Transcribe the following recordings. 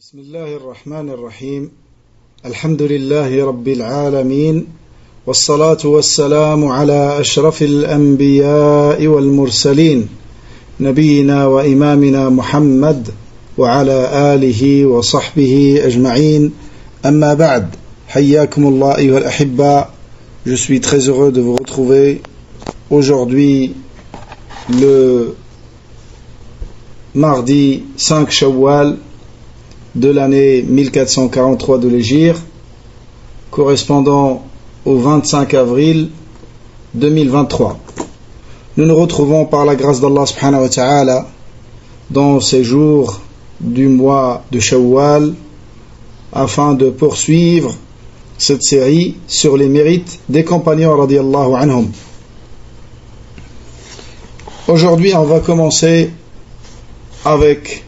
بسم الله الرحمن الرحيم الحمد لله رب العالمين والصلاة والسلام على أشرف الأنبياء والمرسلين نبينا وإمامنا محمد وعلى آله وصحبه أجمعين أما بعد حياكم الله أيها الأحبة. Je suis très heureux de vous retrouver aujourd'hui le mardi 5 Shawwal de l'année 1443 de l'Hégire, correspondant au 25 avril 2023. Nous nous retrouvons par la grâce d'Allah subhanahu wa ta'ala dans ces jours du mois de Shawwal afin de poursuivre cette série sur les mérites des compagnons radiyallahu anhum. Aujourd'hui, on va commencer avec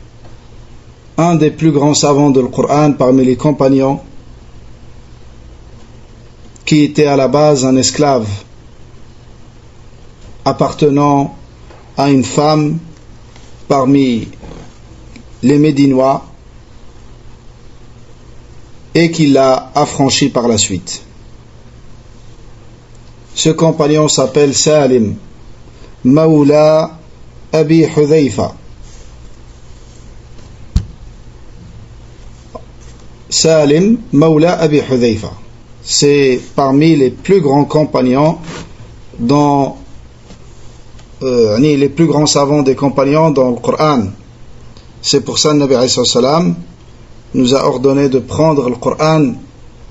un des plus grands savants de Coran parmi les compagnons, qui était à la base un esclave appartenant à une femme parmi les Médinois et qui l'a affranchi par la suite. Ce compagnon s'appelle Salim, Mawla Abi Hudhayfa. Salim, Mawla Abi Hudhayfa. C'est parmi les plus grands compagnons les plus grands savants des compagnons dans le Coran. C'est pour ça que le Nabi alayhi salam nous a ordonné de prendre le Coran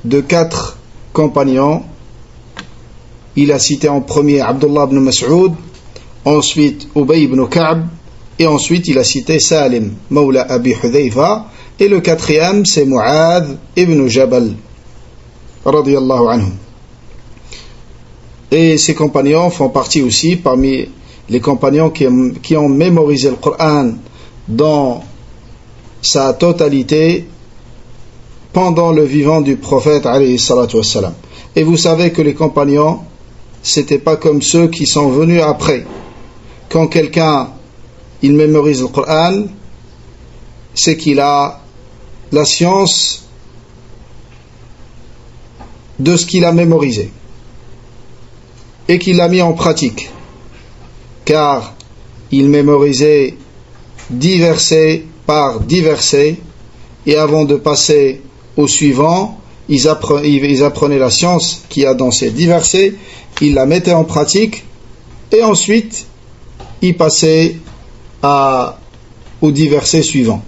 de 4 compagnons. Il a cité en premier Abdullah ibn Mas'ud, ensuite Ubay ibn Ka'b, et ensuite il a cité Salim, Mawla Abi Hudhayfa, et le 4e c'est Mu'adh ibn Jabal radiyallahu anhu. Et ces compagnons font partie aussi parmi les compagnons qui ont mémorisé le Coran dans sa totalité pendant le vivant du prophète alayhi salatu wassalam. Et vous savez que les compagnons, c'était pas comme ceux qui sont venus après. Quand quelqu'un il mémorise le Coran, c'est qu'il a la science de ce qu'il a mémorisé et qu'il l'a mis en pratique, car il mémorisait 10 versets par 10 versets, et avant de passer au suivant, ils apprenaient la science qu'il y a dans ces 10 versets, ils la mettaient en pratique, et ensuite ils passaient aux 10 versets suivants.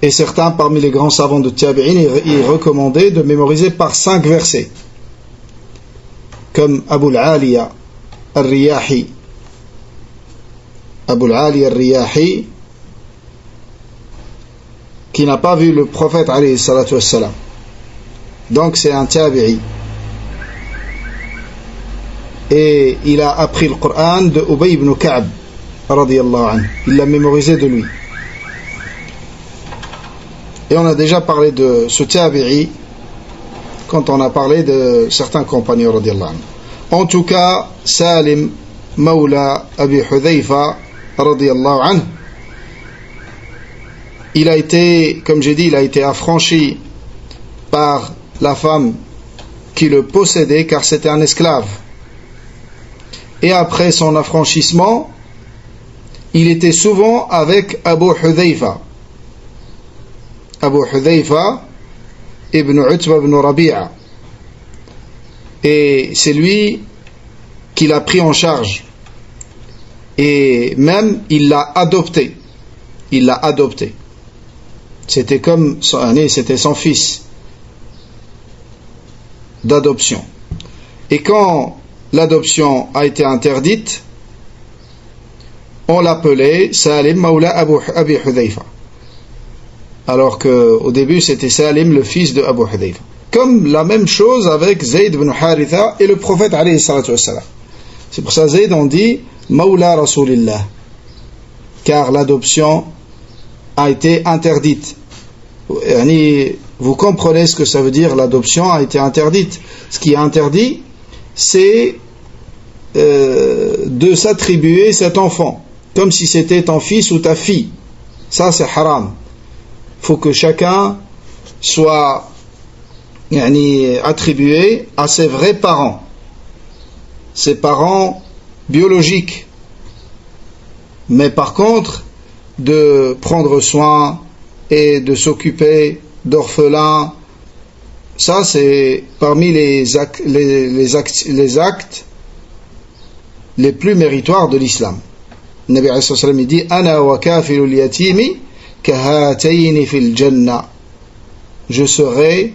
Et certains parmi les grands savants de Tabi'in, ils recommandaient de mémoriser par 5 versets, comme Abu al-Aliya al-Riyahi. Abu al-Aliya al-Riyahi, qui n'a pas vu le prophète alayhi salatu wassalam. Donc c'est un Tabi'i. Et il a appris le Coran de Ubay ibn Ka'b radiyallahu anhu. Il l'a mémorisé de lui. Et on a déjà parlé de ce Tabi'i quand on a parlé de certains compagnons radiyallahu anhu. En tout cas, Salim Mawla Abi Hudhayfa radiyallahu anhu, il a été, comme j'ai dit, il a été affranchi par la femme qui le possédait, car c'était un esclave. Et après son affranchissement, il était souvent avec Abu Hudhayfa. Abu Hudhayfa ibn Utba ibn Rabi'a. Et c'est lui qui l'a pris en charge. Et même, il l'a adopté. Il l'a adopté. C'était c'était son fils d'adoption. Et quand l'adoption a été interdite, on l'appelait Salim Mawla Abi Hudhayfa. Alors qu'au début c'était Salim, le fils de Abu Hudhayfa. Comme la même chose avec Zayd ibn Haritha et le prophète alayhi salatu wassalam. C'est pour ça Zayd on dit Mawla Rasulillah, car l'adoption a été interdite. Vous comprenez ce que ça veut dire, l'adoption a été interdite. Ce qui est interdit, c'est de s'attribuer cet enfant comme si c'était ton fils ou ta fille. Ça c'est haram. Il faut que chacun soit attribué à ses vrais parents, ses parents biologiques. Mais par contre, de prendre soin et de s'occuper d'orphelins, ça c'est parmi les actes les plus méritoires de l'islam. Le Nabi alayhi salam il dit Ana wa kafilul yatimi kahatayni fil jannah. Je serai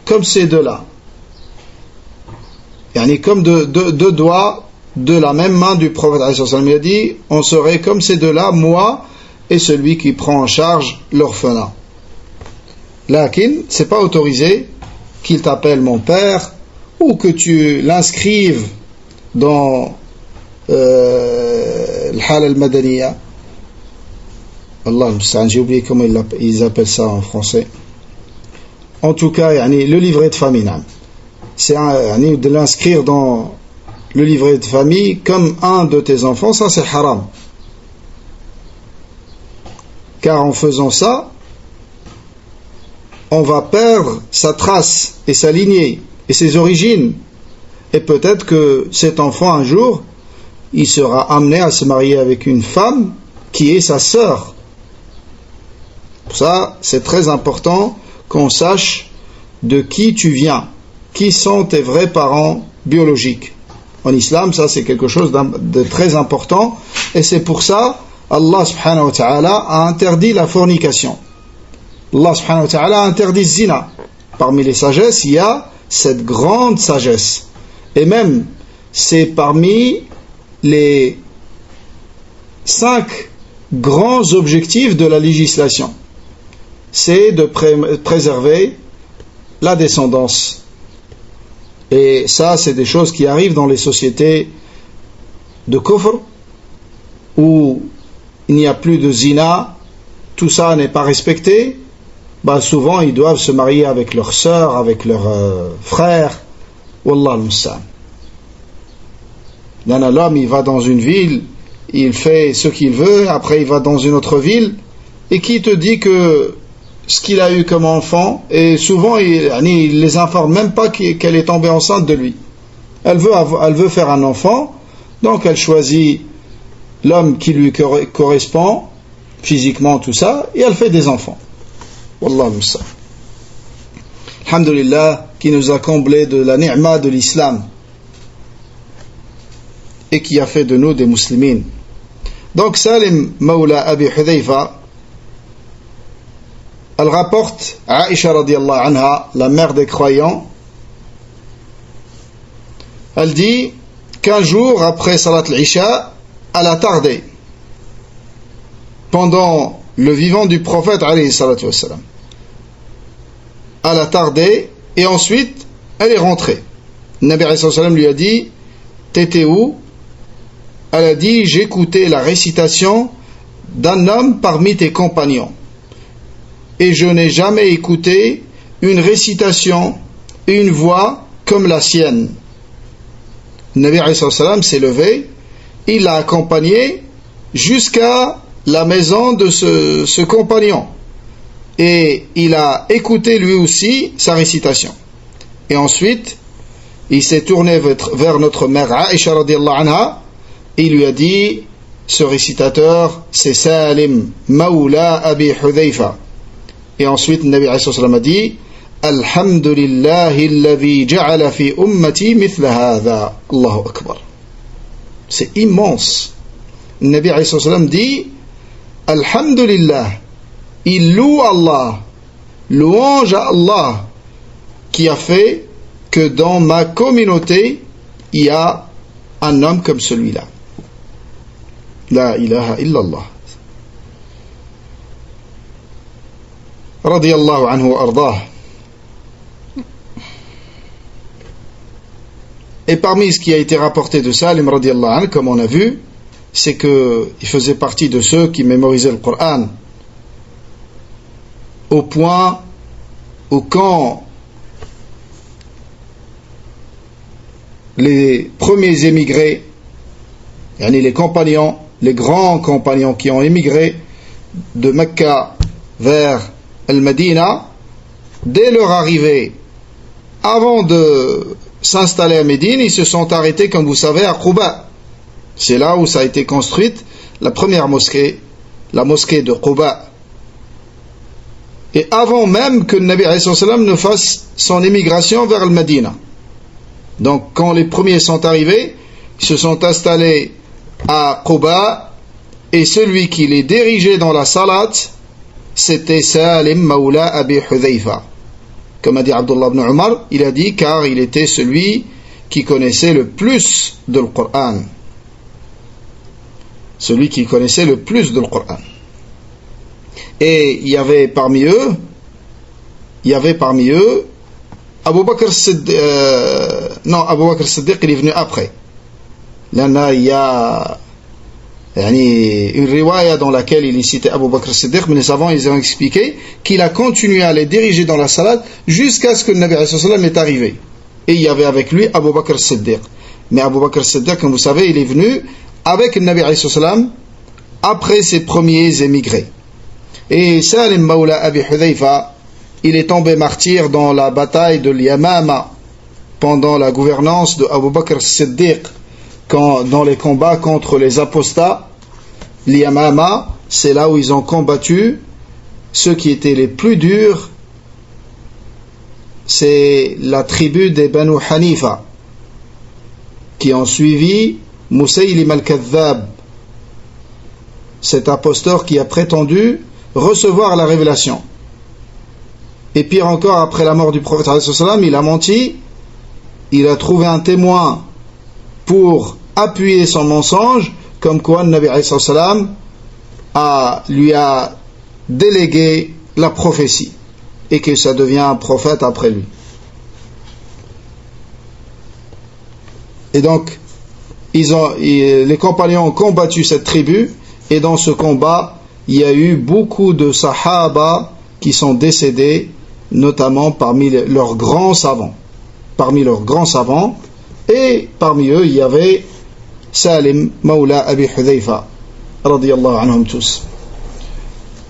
comme ces deux-là. Comme deux doigts de la même main du prophète alayhi salam. Il a dit on serait comme ces deux-là, moi et celui qui prend en charge l'orphelin. Lakin, c'est pas autorisé qu'il t'appelle mon père ou que tu l'inscrives dans le hal al-madaniya. Allah al-musta'an, j'ai oublié comment ils appellent ça en français. En tout cas, le livret de famille, c'est de l'inscrire dans le livret de famille comme un de tes enfants, ça c'est haram. Car en faisant ça, on va perdre sa trace et sa lignée et ses origines. Et peut-être que cet enfant, un jour, il sera amené à se marier avec une femme qui est sa sœur. Pour ça, c'est très important qu'on sache de qui tu viens, qui sont tes vrais parents biologiques. En islam, ça c'est quelque chose de très important, et c'est pour ça Allah subhanahu wa ta'ala a interdit la fornication. Allah subhanahu wa ta'ala a interdit zina. Parmi les sagesses, il y a cette grande sagesse. Et même, c'est parmi les 5 grands objectifs de la législation. C'est de préserver la descendance. Et ça, c'est des choses qui arrivent dans les sociétés de kufr, où il n'y a plus de zina, tout ça n'est pas respecté. Souvent, ils doivent se marier avec leurs sœurs, avec leurs frères. Wallah al-musta'an. L'homme, il va dans une ville, il fait ce qu'il veut, après il va dans une autre ville, et qui te dit que ce qu'il a eu comme enfant, et souvent il les informe même pas qu'elle est tombée enceinte de lui. Elle veut faire un enfant, donc elle choisit l'homme qui lui correspond physiquement, tout ça, et elle fait des enfants. Wallah moussa. Alhamdulillah, qui nous a comblé de la ni'ma de l'islam et qui a fait de nous des musulmans. Donc Salim Mawla Abi Hudhayfa, elle rapporte à Aïcha radiyallahu anha, la mère des croyants, elle dit qu'un jour après Salat al-Isha, elle a tardé pendant le vivant du prophète alayhi salatu wassalam. Elle a tardé et ensuite elle est rentrée. Le Nabi alayhi salatu wassalam lui a dit t'étais où? Elle a dit j'écoutais la récitation d'un homme parmi tes compagnons et je n'ai jamais écouté une récitation et une voix comme la sienne. Le Nabi alayhi salatu wassalam s'est levé, il l'a accompagné jusqu'à la maison de ce compagnon et il a écouté lui aussi sa récitation. Et ensuite il s'est tourné vers notre mère Aïcha radiyallahu anha et il lui a dit ce récitateur c'est Salim Mawla Abi Hudhayfa. Et ensuite le Nabi alayhi sallam a dit Alhamdulillahi alladhi ja'ala fi ummati mithla hadha. Allahu Akbar. C'est immense. Le Nabi alayhi sallam dit Alhamdulillah, il loue Allah, louange à Allah qui a fait que dans ma communauté il y a un homme comme celui-là. La ilaha illallah. Radiyallahu anhu wa ardah. Et parmi ce qui a été rapporté de Salim radiyallahu anhu, comme on a vu, c'est qu'il faisait partie de ceux qui mémorisaient le Coran au point où quand les premiers émigrés, les compagnons, les grands compagnons qui ont émigré de Mecca vers Al-Madina, dès leur arrivée, avant de s'installer à Médine, ils se sont arrêtés, comme vous savez, à Quba. C'est là où ça a été construite la première mosquée, la mosquée de Quba. Et avant même que le Nabi alayhi salam ne fasse son émigration vers le Médina. Donc quand les premiers sont arrivés, ils se sont installés à Quba, et celui qui les dirigeait dans la salat, c'était Salim Mawla Abi Hudhayfa. Comme a dit Abdullah ibn Umar, il a dit car il était celui qui connaissait le plus de le Coran. Celui qui connaissait le plus de le Coran. Et il y avait parmi eux Abu Bakr Siddiq, Abu Bakr Siddiq, il est venu après. Là, il y a une riwaya dans laquelle il est cité Abu Bakr Siddiq, mais les savants ils ont expliqué qu'il a continué à les diriger dans la salat jusqu'à ce que le Nabi sallam est arrivé. Et il y avait avec lui Abu Bakr Siddiq. Mais Abu Bakr Siddiq, comme vous savez, il est venu avec le Nabi sallam après ses premiers émigrés. Et Salim Mawla Abi Hudhayfa, il est tombé martyr dans la bataille de l'Yamama pendant la gouvernance de Abu Bakr Siddiq, dans les combats contre les apostats. L'Yamama, c'est là où ils ont combattu ceux qui étaient les plus durs. C'est la tribu des Banu Hanifa qui ont suivi Musaylim al-Kadhab, cet apostat qui a prétendu recevoir la révélation. Et pire encore, après la mort du prophète, il a menti, il a trouvé un témoin pour appuyer son mensonge, comme quoi le Nabi lui a délégué la prophétie et que ça devient un prophète après lui. Et donc les compagnons ont combattu cette tribu, et dans ce combat il y a eu beaucoup de sahaba qui sont décédés, notamment parmi leurs grands savants. Et parmi eux il y avait Salim Mawla Abi Hudhayfa radiyallahu anhum tous.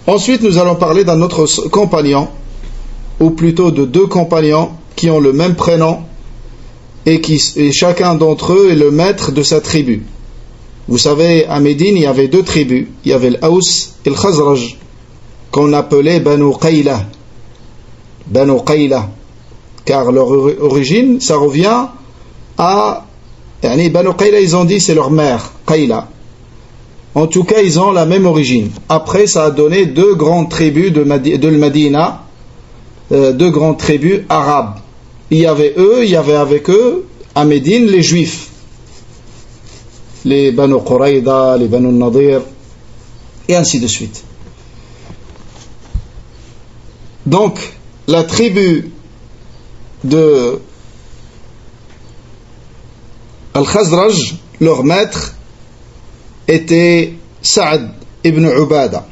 Ensuite nous allons parler d'un autre compagnon, ou plutôt de deux compagnons qui ont le même prénom, et chacun d'entre eux est le maître de sa tribu. Vous savez, à Médine il y avait deux tribus, il y avait l'Aws et le Khazraj, qu'on appelait Banu Qayla, car leur origine ça revient à Banu Qayla, ils ont dit c'est leur mère, Qayla. En tout cas, ils ont la même origine. Après, ça a donné deux grandes tribus de Medina, deux grandes tribus arabes. Il y avait avec eux, à Médine, les Juifs. Les Banu Qurayda, les Banu Nadir, et ainsi de suite. Donc, la tribu de Al-Khazraj, leur maître, était Sa'd ibn Ubada.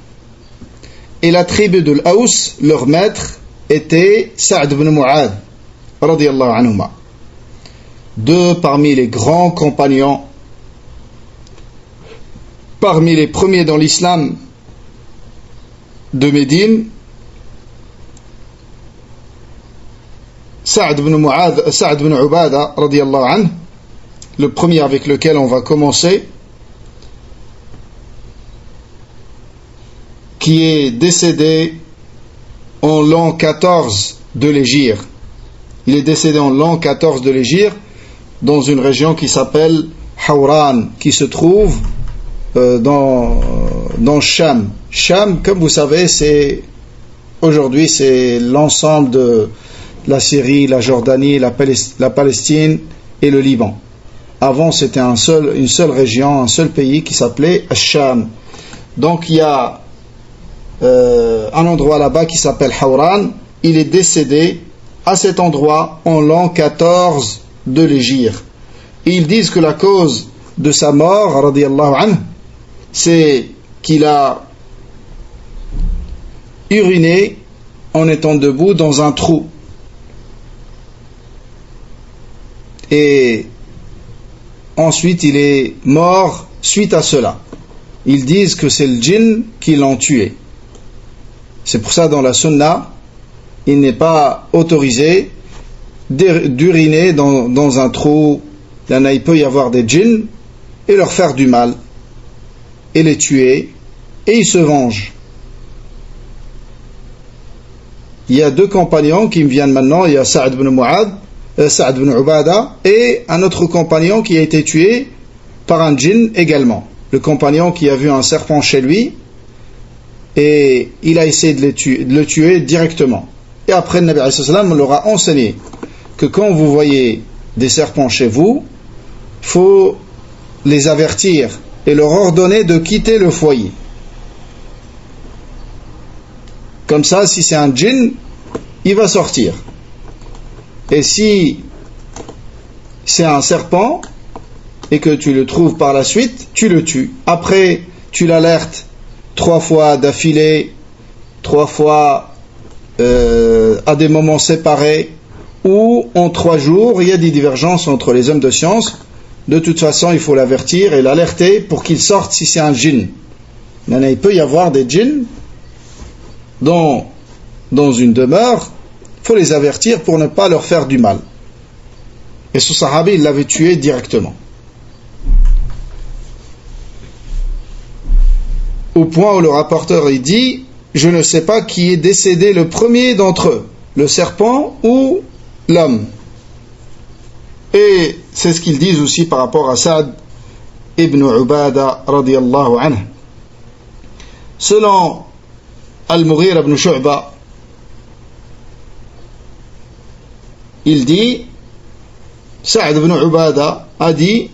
Et la tribu de l'Aws, leur maître, était Sa'd ibn Mu'adh, radiyallahu anhuma. Deux parmi les grands compagnons, parmi les premiers dans l'islam de Médine. Sa'd ibn Ubada, radiyallahu anhu, le premier avec lequel on va commencer, qui est décédé en l'an 14 de l'Hégire. Il est décédé en l'an 14 de l'Hégire dans une région qui s'appelle Hawran, qui se trouve dans Cham. Cham, comme vous savez, aujourd'hui c'est l'ensemble de la Syrie, la Jordanie, la Palestine et le Liban. Avant c'était une seule région, un seul pays qui s'appelait Cham. Donc il y a un endroit là-bas qui s'appelle Hawran. Il est décédé à cet endroit en l'an 14 de l'Hégire. Ils disent que la cause de sa mort, radiyallahu anhu, c'est qu'il a uriné en étant debout dans un trou. Et ensuite il est mort suite à cela. Ils disent que c'est le djinn qui l'ont tué. C'est pour ça dans la sunna, il n'est pas autorisé d'uriner dans un trou. Là, il peut y avoir des djinns et leur faire du mal et les tuer, et ils se vengent. Il y a deux compagnons qui me viennent maintenant, il y a Sa'd ibn Ubada et un autre compagnon qui a été tué par un djinn également. Le compagnon qui a vu un serpent chez lui et il a essayé de le tuer directement. Et après, le Nabi sallallahu alayhi wa sallam leur a enseigné que quand vous voyez des serpents chez vous, il faut les avertir et leur ordonner de quitter le foyer. Comme ça, si c'est un djinn, il va sortir. Et si c'est un serpent et que tu le trouves par la suite, tu le tues. Après, tu l'alertes 3 fois d'affilée, 3 fois à des moments séparés, ou en 3 jours. Il y a des divergences entre les hommes de science. De toute façon, il faut l'avertir et l'alerter pour qu'il sorte si c'est un djinn. Il peut y avoir des djinns dans une demeure. Il faut les avertir pour ne pas leur faire du mal. Et ce sahabi, il l'avait tué directement. Au point où le rapporteur il dit, je ne sais pas qui est décédé le premier d'entre eux, le serpent ou l'homme. Et c'est ce qu'ils disent aussi par rapport à Sa'd ibn Ubada radiyallahu anhu. Selon Al-Mughira ibn Shu'ba, il dit, Sa'd ibn Ubada a dit,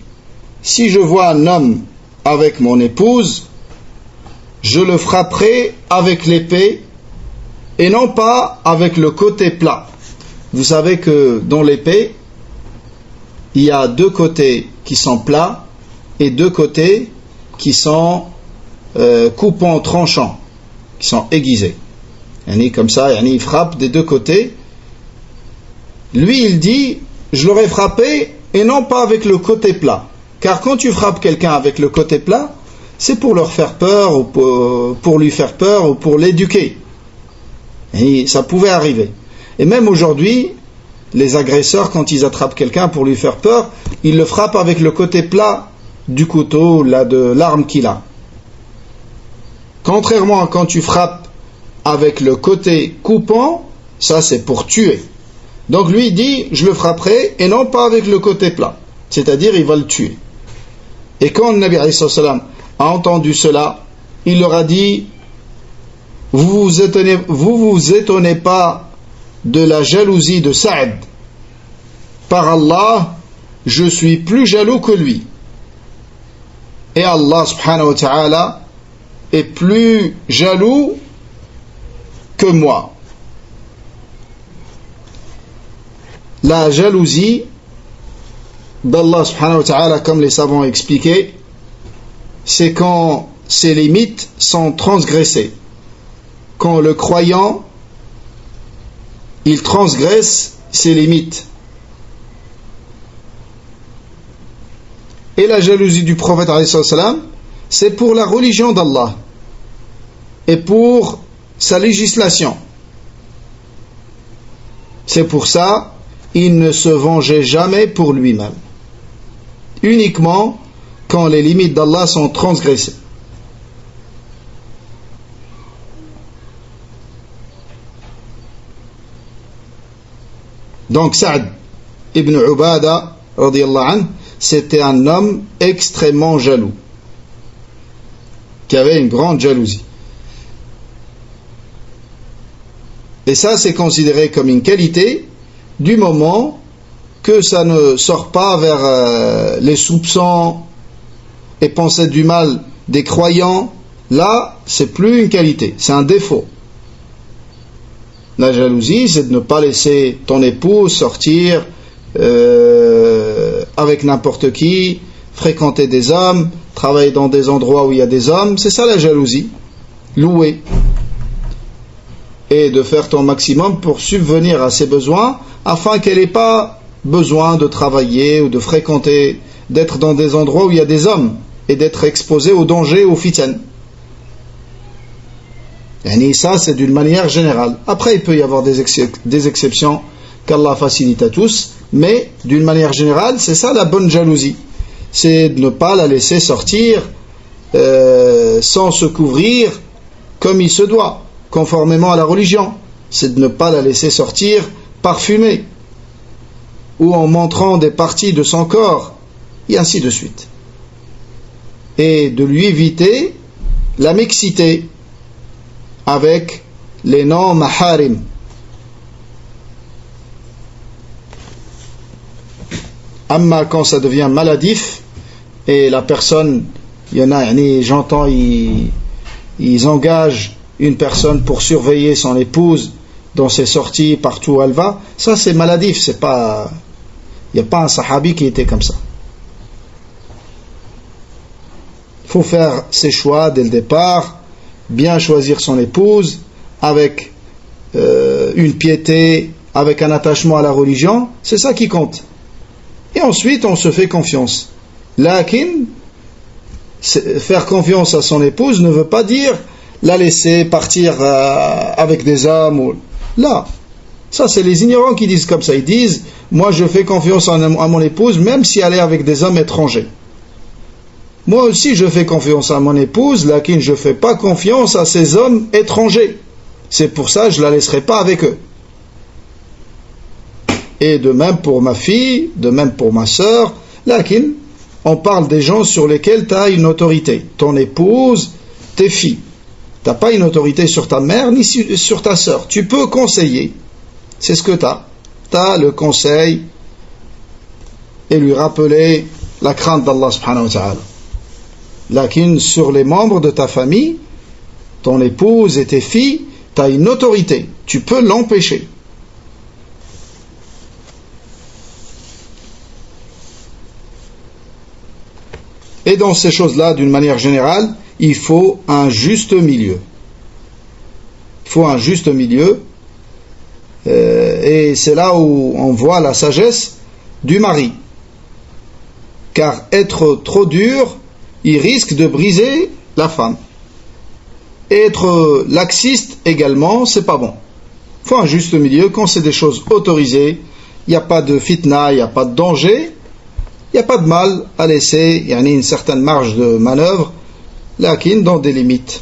si je vois un homme avec mon épouse, je le frapperai avec l'épée et non pas avec le côté plat. Vous savez que dans l'épée, il y a 2 côtés qui sont plats et 2 côtés qui sont coupants, tranchants, qui sont aiguisés. Comme ça, il frappe des 2 côtés. Lui, il dit, je l'aurais frappé et non pas avec le côté plat. Car quand tu frappes quelqu'un avec le côté plat, c'est pour leur faire peur, ou pour lui faire peur, ou pour l'éduquer. Et ça pouvait arriver. Et même aujourd'hui, les agresseurs, quand ils attrapent quelqu'un pour lui faire peur, ils le frappent avec le côté plat du couteau, là, de l'arme qu'il a. Contrairement à quand tu frappes avec le côté coupant, ça c'est pour tuer. Donc lui il dit, je le frapperai, et non pas avec le côté plat. C'est-à-dire, il va le tuer. Et quand le Nabi alayhi salam a entendu cela, il leur a dit, vous vous étonnez pas de la jalousie de Sa'd. Par Allah, je suis plus jaloux que lui. Et Allah subhanahu wa ta'ala est plus jaloux que moi. La jalousie d'Allah subhanahu wa ta'ala, comme les savants ont expliqué, c'est quand ses limites sont transgressées. Quand le croyant, il transgresse ses limites. Et la jalousie du prophète alayhi salam, c'est pour la religion d'Allah et pour sa législation. C'est pour ça, il ne se vengeait jamais pour lui-même. Uniquement quand les limites d'Allah sont transgressées. Donc Sa'd ibn Ubada radiyallahu anhu, c'était un homme extrêmement jaloux, qui avait une grande jalousie. Et ça, c'est considéré comme une qualité du moment que ça ne sort pas vers les soupçons et penser du mal des croyants. Là, c'est plus une qualité, c'est un défaut. La jalousie, c'est de ne pas laisser ton époux sortir avec n'importe qui, fréquenter des hommes, travailler dans des endroits où il y a des hommes. C'est ça la jalousie. Louer. Et de faire ton maximum pour subvenir à ses besoins, afin qu'elle n'ait pas besoin de travailler ou de fréquenter, d'être dans des endroits où il y a des hommes, et d'être exposée au danger, au fitan. Et ça, c'est d'une manière générale. Après, il peut y avoir des exceptions qu'Allah facilite à tous, mais d'une manière générale, c'est ça la bonne jalousie. C'est de ne pas la laisser sortir sans se couvrir comme il se doit, conformément à la religion. C'est de ne pas la laisser sortir parfumée ou en montrant des parties de son corps, et ainsi de suite. Et de lui éviter la mixité avec les non-maharim. Amma quand ça devient maladif et la personne, il y en a, j'entends, ils engagent une personne pour surveiller son épouse dans ses sorties, partout où elle va, ça c'est maladif, c'est pas, il n'y a pas un sahabi qui était comme ça. Il faut faire ses choix dès le départ, bien choisir son épouse avec une piété, avec un attachement à la religion, c'est ça qui compte. Et ensuite, on se fait confiance. Lakin, faire confiance à son épouse ne veut pas dire la laisser partir avec des hommes. Là, ça c'est les ignorants qui disent comme ça. Ils disent, moi je fais confiance à mon épouse même si elle est avec des hommes étrangers. Moi aussi je fais confiance à mon épouse, lakin je ne fais pas confiance à ces hommes étrangers. C'est pour ça que je ne la laisserai pas avec eux. Et de même pour ma fille, de même pour ma sœur, lakin, on parle des gens sur lesquels tu as une autorité. Ton épouse, tes filles. Tu n'as pas une autorité sur ta mère ni sur ta sœur. Tu peux conseiller. C'est ce que tu as. Tu as le conseil et lui rappeler la crainte d'Allah subhanahu wa ta'ala. Lakin sur les membres de ta famille, ton épouse et tes filles, tu as une autorité. Tu peux l'empêcher. Et dans ces choses-là, d'une manière générale, il faut un juste milieu. Il faut un juste milieu. Et c'est là où on voit la sagesse du mari. Car être trop dur, il risque de briser la femme. Et être laxiste également, c'est pas bon. Il faut un juste milieu. Quand c'est des choses autorisées, il n'y a pas de fitna, il n'y a pas de danger, il n'y a pas de mal à laisser, il y a une certaine marge de manœuvre, lakin dans des limites.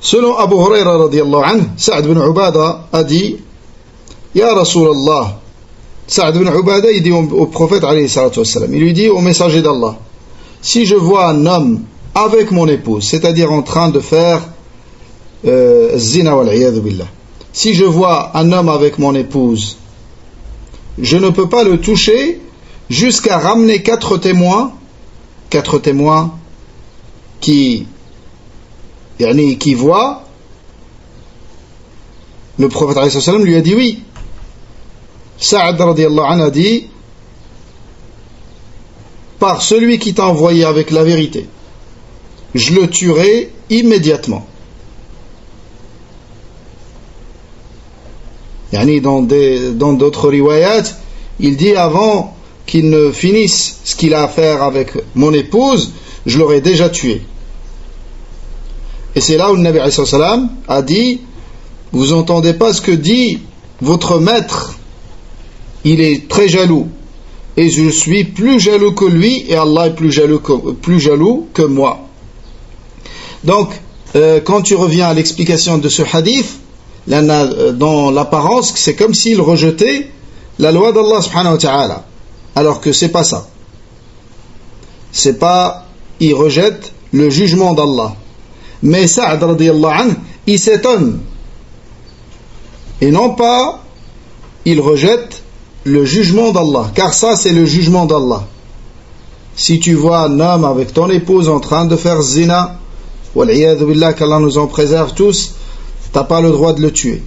Selon Abu Huraira radiyallahu anhu, Sa'd bin Ubada a dit, Ya Rasulallah, Sa'd bin Ubada il dit au prophète alayhi salatu wassalam, il lui dit au messager d'Allah, si je vois un homme avec mon épouse, c'est-à-dire en train de faire zina wal iyadhu billah, si je vois un homme avec mon épouse, je ne peux pas le toucher jusqu'à ramener 4 témoins qui voient. Le prophète alayhi sallam lui a dit oui. Sa'ad radiyallahu anhu a dit, par celui qui t'a envoyé avec la vérité, je le tuerai immédiatement. Dans d'autres riwayat, il dit avant qu'il ne finisse ce qu'il a à faire avec mon épouse, je l'aurais déjà tué. Et c'est là où le Nabi alayhi salam a dit, vous entendez pas ce que dit votre maître, il est très jaloux, et je suis plus jaloux que lui, et Allah est plus jaloux que moi. Donc, quand tu reviens à l'explication de ce hadith, dans l'apparence, c'est comme s'il rejetait la loi d'Allah subhanahu wa ta'ala, alors que c'est pas ça. C'est pas, il rejette le jugement d'Allah. Mais Sa'd radiyallahu anhu, il s'étonne. Et non pas, il rejette le jugement d'Allah, car ça c'est le jugement d'Allah. Si tu vois un homme avec ton épouse en train de faire zina, wal'iyadhu billah, qu'Allah nous en préserve tous, t'as pas le droit de le tuer.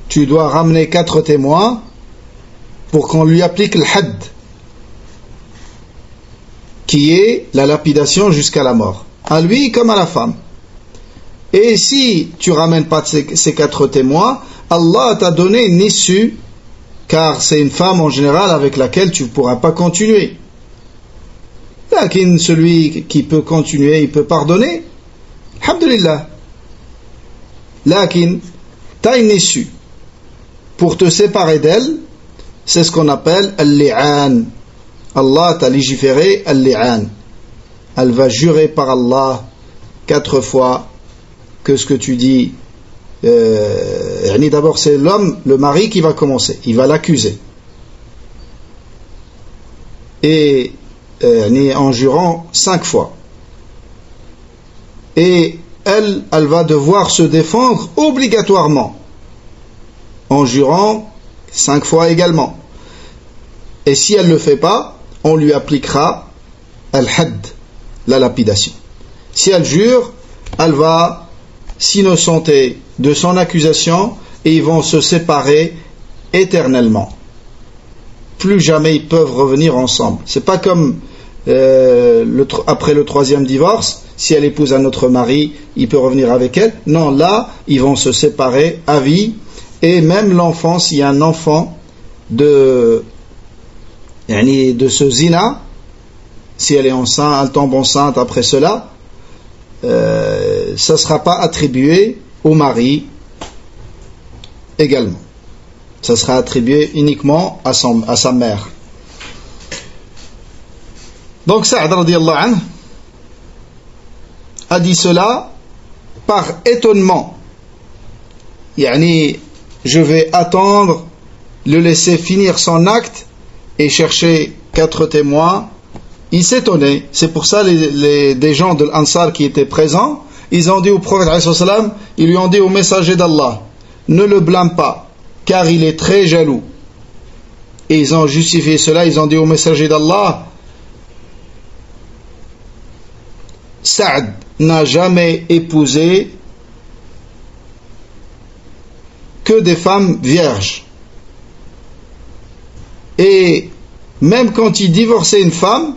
Tu dois ramener 4 témoins pour qu'on lui applique le hadd, qui est la lapidation jusqu'à la mort, à lui comme à la femme. Et si tu ramènes pas ces 4 témoins, Allah t'a donné une issue, car c'est une femme en général avec laquelle tu ne pourras pas continuer. Lakin celui qui peut continuer, il peut pardonner. Alhamdulillah. Lakin, tu as une issue. Pour te séparer d'elle, c'est ce qu'on appelle al-li'an. Allah t'a légiféré al-li'an. Elle va jurer par Allah 4 fois que ce que tu dis. D'abord, c'est l'homme, le mari qui va commencer. Il va l'accuser. Et en jurant 5 fois. Et elle va devoir se défendre obligatoirement en jurant 5 fois également. Et si elle ne le fait pas, on lui appliquera al-hadd, la lapidation. Si elle jure, elle va s'innocenter de son accusation et ils vont se séparer éternellement. Plus jamais ils peuvent revenir ensemble. C'est pas comme après le 3e divorce, si elle épouse un autre mari, il peut revenir avec elle. Non, là, ils vont se séparer à vie. Et même l'enfant, s'il y a un enfant de ce zina, si elle est enceinte, elle tombe enceinte après cela, ça ne sera pas attribué au mari également. Ça sera attribué uniquement à sa mère. Donc Sa'd radiyallahu anhu a dit cela par étonnement. Je vais attendre, le laisser finir son acte et chercher 4 témoins. Il s'étonnait. C'est pour ça des gens de l'Ansar qui étaient présents, ils ont dit au prophète alayhi salam, ils lui ont dit au messager d'Allah, ne le blâme pas, car il est très jaloux. Et ils ont justifié cela, ils ont dit au messager d'Allah, Sa'd n'a jamais épousé que des femmes vierges. Et même quand il divorçait une femme,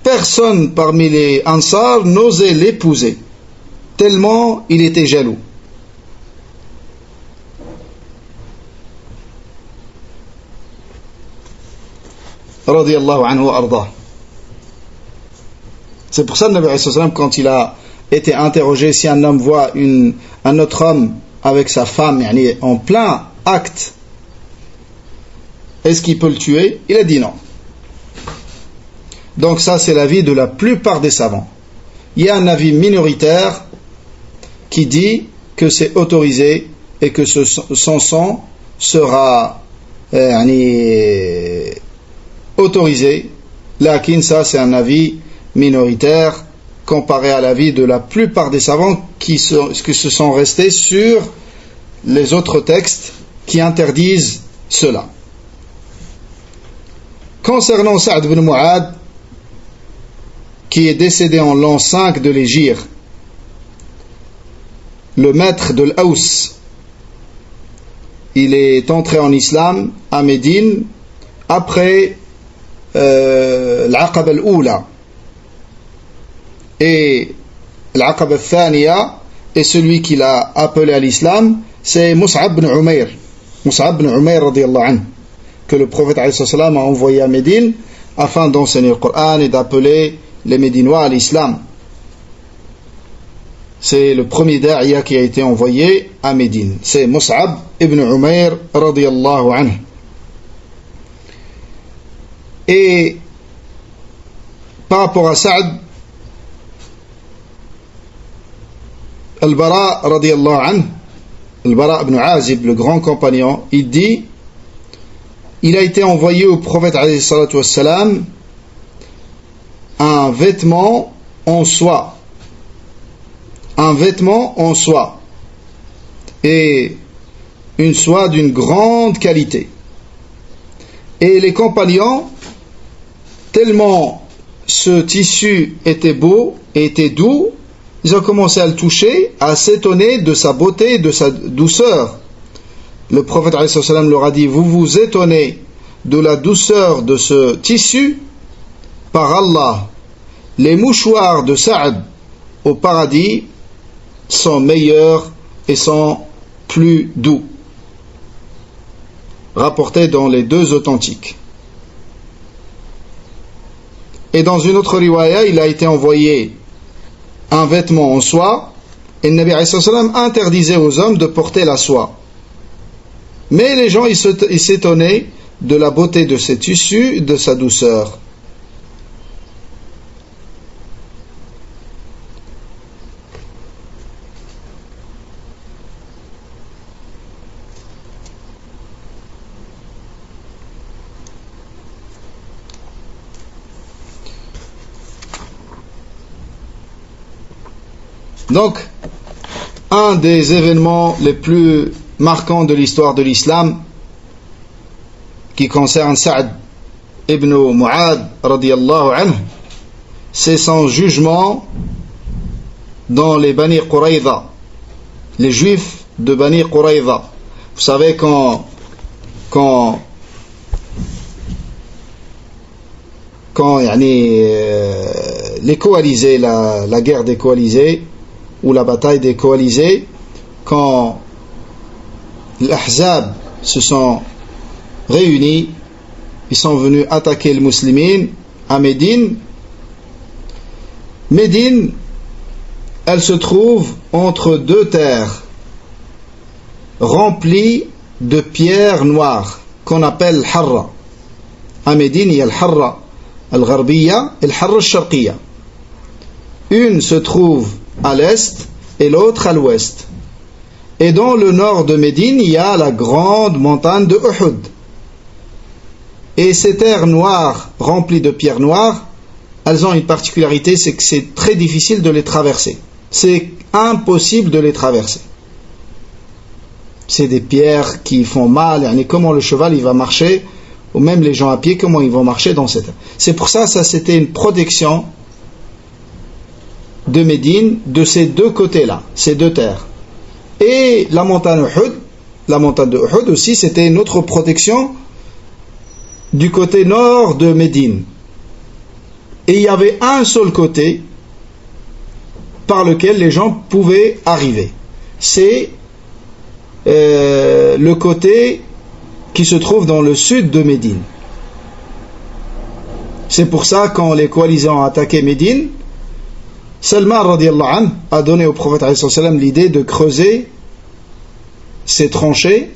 personne parmi les Ansar n'osait l'épouser, tellement il était jaloux. Radiyallahu anhu wa ardah. C'est pour ça que le Nabi alayhi salam, quand il a été interrogé si un homme voit un autre homme avec sa femme en plein acte, est-ce qu'il peut le tuer? Il a dit non. Donc ça, c'est l'avis de la plupart des savants. Il y a un avis minoritaire qui dit que c'est autorisé et que son sang sera autorisé. Lakin, ça, c'est un avis minoritaire comparé à l'avis de la plupart des savants qui se sont restés sur les autres textes qui interdisent cela. Concernant Sa'd ibn Mu'adh, qui est décédé en l'an 5 de l'Hégire, le maître de l'Aws, il est entré en islam à Médine après l'Aqaba al-Oula. Et l'Aqaba al-Thaniya est celui qui l'a appelé à l'islam, c'est Mus'ab ibn Umayr. Mus'ab ibn Umayr radiyallahu anhu, que le prophète alayhi salam a envoyé à Médine afin d'enseigner le Coran et d'appeler les Médinois à l'islam. C'est le premier da'iya qui a été envoyé à Médine. C'est Mus'ab ibn Umayr radiyallahu anhu. Et par rapport à Sa'd, Al-Bara radiyallahu anhu, Al-Bara ibn Azib, le grand compagnon, il dit, il a été envoyé au prophète alayhi salatu wassalam un vêtement en soie. Un vêtement en soie. Et une soie d'une grande qualité. Et les compagnons, tellement ce tissu était beau et était doux, ils ont commencé à le toucher, à s'étonner de sa beauté, de sa douceur. Le prophète alayhi salam leur a dit, vous vous étonnez de la douceur de ce tissu? Par Allah, les mouchoirs de Sa'd au paradis sont meilleurs et sont plus doux. rapporté dans les deux authentiques. Et dans une autre riwaya, il a été envoyé un vêtement en soie, et le Nabi alayhi salam interdisait aux hommes de porter la soie. Mais les gens, ils s'étonnaient de la beauté de ses tissus, de sa douceur. Donc, un des événements les plus marquants de l'histoire de l'islam, qui concerne Sa'd ibn Mu'ad radiyallahu anhu, c'est son jugement dans les Bani Quraïza, les juifs de Bani Quraïza. Vous savez quand les coalisés, la guerre des coalisés ou la bataille des coalisés, quand l'Ahzab se sont réunis, ils sont venus attaquer les musulmans à Médine. Médine, elle se trouve entre deux terres remplies de pierres noires qu'on appelle Harra. À Médine, il y a le Harra al-Gharbiya et le Harra al-Sharqiya. Une se trouve à l'est et l'autre à l'ouest. Et dans le nord de Médine, il y a la grande montagne de Uhud. Et ces terres noires, remplies de pierres noires, elles ont une particularité, c'est que c'est très difficile de les traverser. C'est impossible de les traverser. C'est des pierres qui font mal. Et comment le cheval il va marcher, ou même les gens à pied, comment ils vont marcher dans cette terre. C'est pour ça, c'était une protection de Médine, de ces deux côtés-là, ces deux terres. Et la montagne de Uhud aussi, c'était une autre protection du côté nord de Médine. Et il y avait un seul côté par lequel les gens pouvaient arriver. C'est le côté qui se trouve dans le sud de Médine. C'est pour ça quand les coalisés ont attaqué Médine, Salman radiyallahu anhu a donné au prophète alayhi salam l'idée de creuser ces tranchées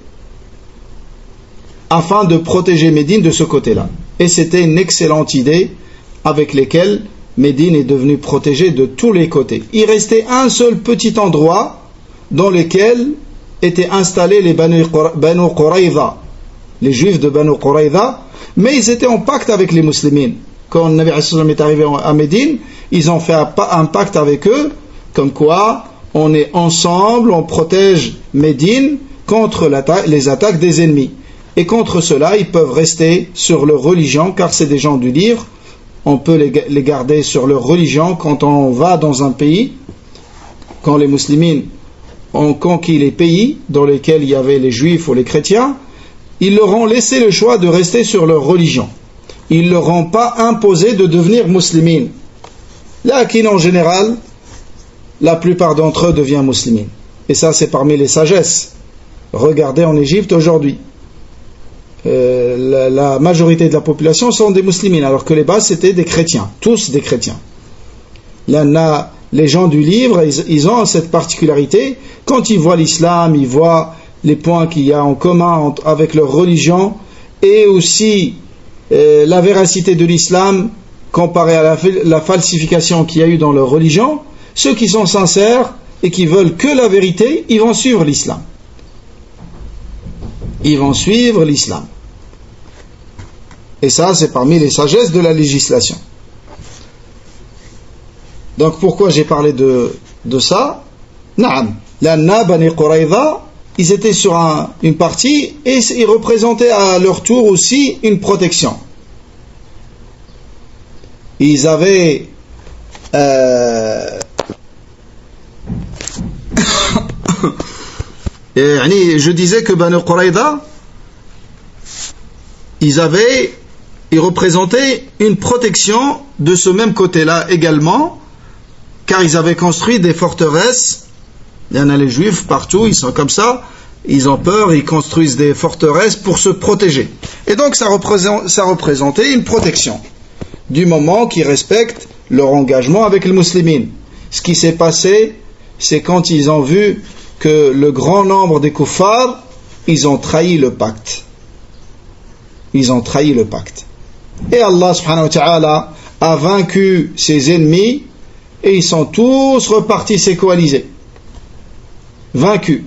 afin de protéger Médine de ce côté-là. Et c'était une excellente idée avec laquelle Médine est devenue protégée de tous les côtés. Il restait un seul petit endroit dans lequel étaient installés les Banu Quraïza, les juifs de Banu Quraïza, mais ils étaient en pacte avec les musulmans. Quand le Nabi est arrivé à Médine, ils ont fait un pacte avec eux, comme quoi on est ensemble, on protège Médine contre les attaques des ennemis. Et contre cela, ils peuvent rester sur leur religion, car c'est des gens du livre. On peut les garder sur leur religion quand on va dans un pays, quand les musulmans ont conquis les pays dans lesquels il y avait les juifs ou les chrétiens, ils leur ont laissé le choix de rester sur leur religion. Ils ne leur ont pas imposé de devenir musulmans. Là, en général, la plupart d'entre eux deviennent musulmans. Et ça, c'est parmi les sagesses. Regardez en Égypte aujourd'hui. La majorité de la population sont des musulmans, alors que les bas c'était des chrétiens, tous des chrétiens. Là, les gens du livre, ils ont cette particularité. Quand ils voient l'islam, ils voient les points qu'il y a en commun avec leur religion et aussi la véracité de l'islam comparée à la falsification qu'il y a eu dans leur religion. Ceux qui sont sincères et qui veulent que la vérité, ils vont suivre l'islam. Ils vont suivre l'islam. Et ça, c'est parmi les sagesses de la législation. Donc, pourquoi j'ai parlé de ça? Naam. L'Anna, Bani Quraïza, ils étaient sur une partie et ils représentaient à leur tour aussi une protection. Ils avaient je disais que Bani Quraïza, ils représentaient une protection de ce même côté-là également, car ils avaient construit des forteresses. Il y en a les juifs partout, ils sont comme ça, ils ont peur, ils construisent des forteresses pour se protéger. Et donc ça représentait une protection, du moment qu'ils respectent leur engagement avec les musulmans. Ce qui s'est passé, c'est quand ils ont vu que le grand nombre des kuffars, ils ont trahi le pacte. Ils ont trahi le pacte. Et Allah subhanahu wa ta'ala a vaincu ses ennemis et ils sont tous repartis se coaliser. Vaincus.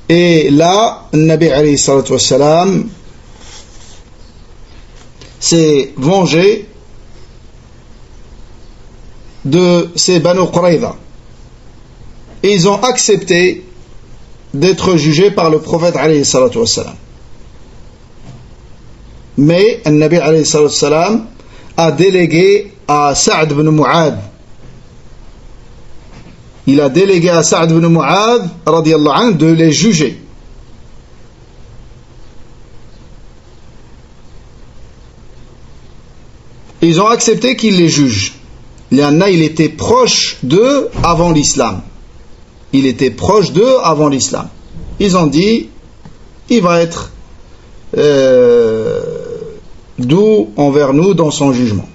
Et là, le Nabi alayhi salatu wassalam s'est vengé de ces Banu Qurayza. Et ils ont accepté d'être jugés par le prophète alayhi salatu wassalam. Mais le Nabi alayhi salatu wassalam a délégué à Sa'd ibn Mu'adh. Il a délégué à Sa'd ibn Mu'adh radiyallahu anhu de les juger. Ils ont accepté qu'il les juge. Il était proche d'eux avant l'islam. Il était proche d'eux avant l'islam. Ils ont dit, il va être doux envers nous dans son jugement.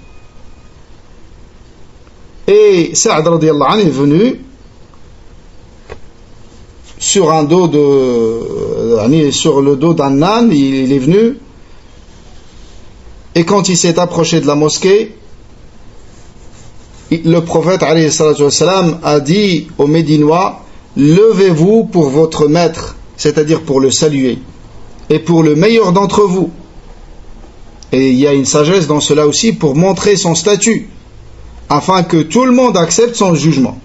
Et Sa'd radiyallahu anhu est venu sur le dos d'un âne, il est venu, et quand il s'est approché de la mosquée, le prophète alayhi salatu wassalam a dit aux Médinois, levez-vous pour votre maître, c'est-à-dire pour le saluer, et pour le meilleur d'entre vous. Et il y a une sagesse dans cela aussi pour montrer son statut, afin que tout le monde accepte son jugement.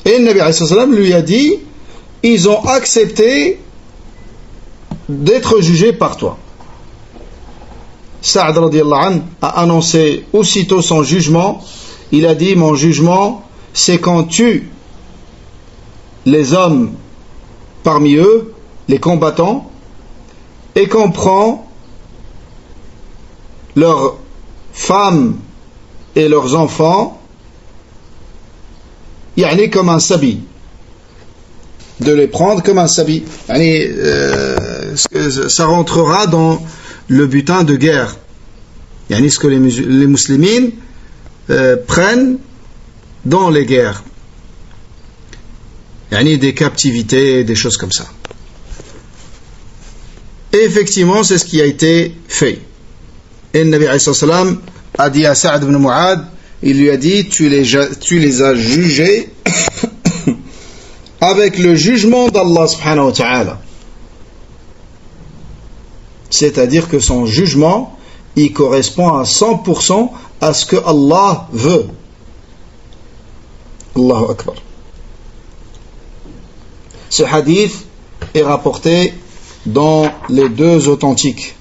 Et le Nabi alayhi sallam lui a dit, ils ont accepté d'être jugés par toi. Sa'd radiyallahu anhu a annoncé aussitôt son jugement. Il a dit, mon jugement, c'est qu'on tue les hommes parmi eux, les combattants, et qu'on prend leurs femmes et leurs enfants, yani comme un sabi, de les prendre comme un sabi. Yani, ça rentrera dans le butin de guerre. Yani ce que les musulmans prennent dans les guerres. Yani des captivités, des choses comme ça. Et effectivement, c'est ce qui a été fait. Et le Nabi alayhi salam a dit à Sa'd ibn Mu'adh, il lui a dit, tu les as jugés avec le jugement d'Allah subhanahu wa ta'ala. C'est-à-dire que son jugement, il correspond à 100% à ce que Allah veut. Allahu Akbar. Ce hadith est rapporté dans les deux authentiques.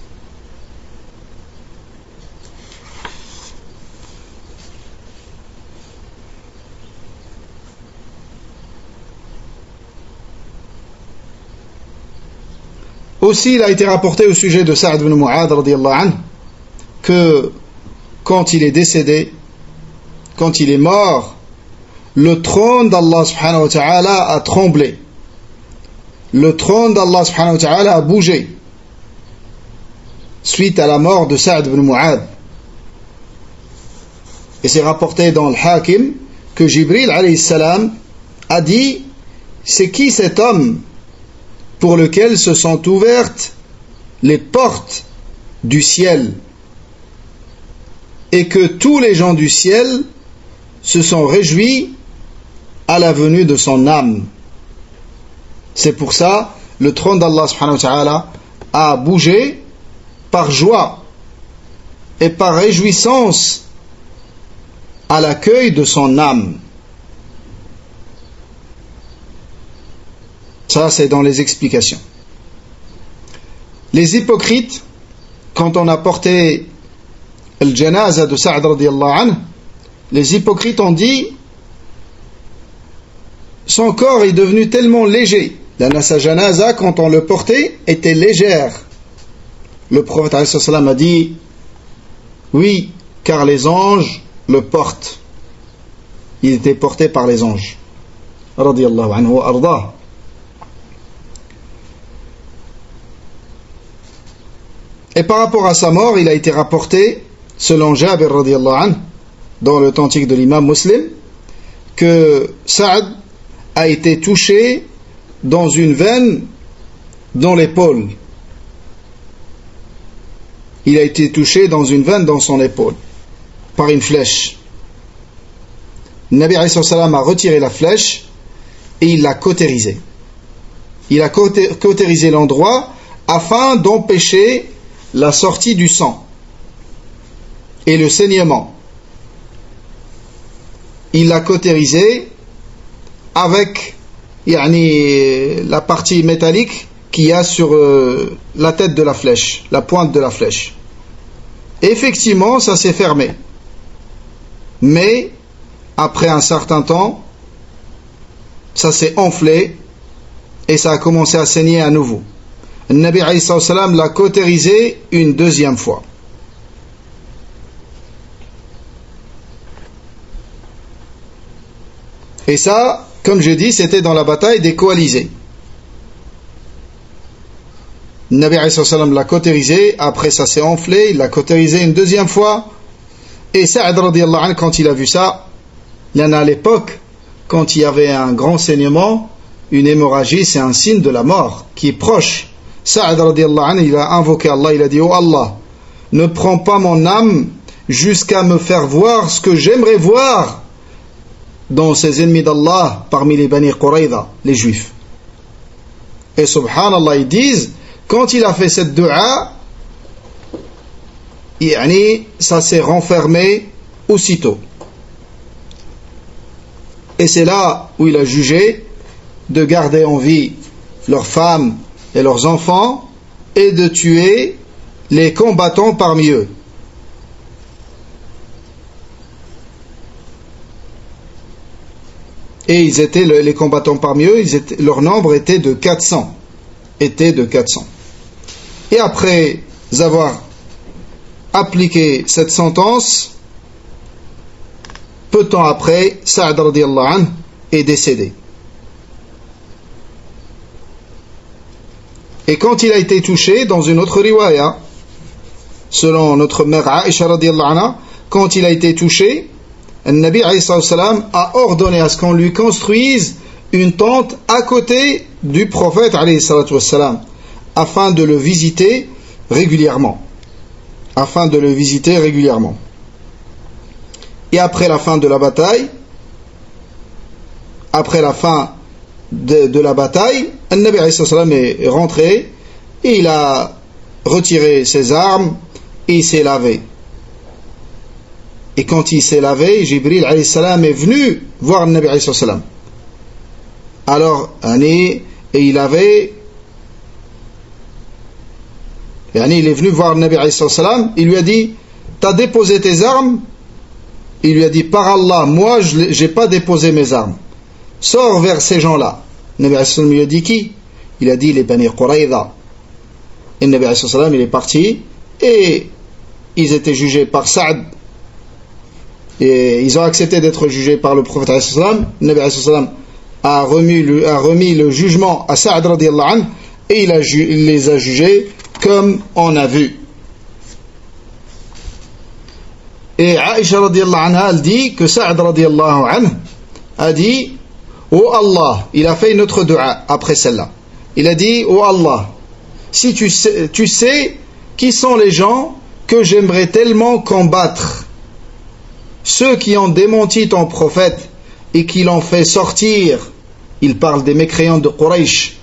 Aussi, il a été rapporté au sujet de Sa'd ibn Mu'adh radiyallahu anhu que quand il est décédé, quand il est mort, le trône d'Allah subhanahu wa ta'ala a tremblé. Le trône d'Allah subhanahu wa ta'ala a bougé suite à la mort de Sa'd ibn Mu'adh. Et c'est rapporté dans le Hakim que Jibril alayhi salam a dit, c'est qui cet homme pour lequel se sont ouvertes les portes du ciel et que tous les gens du ciel se sont réjouis à la venue de son âme. C'est pour ça le trône d'Allah subhanahu wa ta'ala a bougé par joie et par réjouissance à l'accueil de son âme. Ça, c'est dans les explications. Les hypocrites, quand on a porté le janaza de Sa'd radiyallahu anhu, les hypocrites ont dit, son corps est devenu tellement léger. Sa janaza, quand on le portait, était légère. Le prophète alayhi salam a dit, oui, car les anges le portent. Il était porté par les anges. radiyallahu anhu wa ardah. Et par rapport à sa mort, il a été rapporté, selon Jabir radiyallahu anhu, dans l'authentique de l'imam Muslim, que Saad a été touché dans une veine dans l'épaule. Il a été touché dans une veine dans son épaule par une flèche. Le Nabi alayhi salam a retiré la flèche et il l'a cautérisé. Il a cautérisé l'endroit afin d'empêcher la sortie du sang et le saignement. Il l'a cautérisé avec la partie métallique qu'il y a sur la tête de la flèche, la pointe de la flèche. Et effectivement, ça s'est fermé. Mais, après un certain temps, ça s'est enflé et ça a commencé à saigner à nouveau. Le Nabi alayhi salam l'a cautérisé une deuxième fois. Et ça, comme je dis, c'était dans la bataille des coalisés. Le Nabi alayhi salam l'a cautérisé, après ça s'est enflé, il l'a cautérisé une deuxième fois. Et Saad radiyallahu anhu, quand il a vu ça, il y en a à l'époque, quand il y avait un grand saignement, une hémorragie, c'est un signe de la mort qui est proche. Saad radiyallahu anhu, il a invoqué Allah, il a dit: oh Allah, ne prends pas mon âme jusqu'à me faire voir ce que j'aimerais voir dans ces ennemis d'Allah parmi les Bani Quraïda, les Juifs. Et subhanallah, ils disent, quand il a fait cette dua, ça s'est renfermé aussitôt. Et c'est là où il a jugé de garder en vie leurs femmes et leurs enfants et de tuer les combattants parmi eux. Et ils étaient, les combattants parmi eux, leur nombre était de 400. Et après avoir appliqué cette sentence, peu de temps après, Saad radiyallahu anhu est décédé. Et quand il a été touché, dans une autre riwaya, selon notre mère Aïcha radiyallahu anha, quand il a été touché, le Nabi alayhi salam a ordonné à ce qu'on lui construise une tente à côté du prophète alayhi salam, afin de le visiter régulièrement. Et après la fin de la bataille, le Nabi alayhi salam est rentré et il a retiré ses armes et il s'est lavé. Et quand il s'est lavé, Jibril alayhi salam est venu voir le Nabi alayhi salam. Alors, il est venu voir le Nabi alayhi salam, il lui a dit: t'as déposé tes armes? Il lui a dit: par Allah, moi j'ai pas déposé mes armes. Sors vers ces gens-là. Le Nabi alayhi salam lui a dit: qui? Il a dit: les Bani Quraïda. Et le Nabi alayhi salam il est parti et ils étaient jugés par Saad. Et ils ont accepté d'être jugés par le prophète alayhi salam. Le Nabi alayhi salam a remis le jugement à Saad radiyallahu anhu et il les a jugés comme on a vu. Et Aïcha radiyallahu anha, elle dit que Saad radiyallahu anhu a dit: oh Allah, il a fait une autre dua après celle-là. Il a dit: oh Allah, si tu sais qui sont les gens que j'aimerais tellement combattre, ceux qui ont démenti ton prophète et qui l'ont fait sortir. Il parle des mécréants de Quraysh.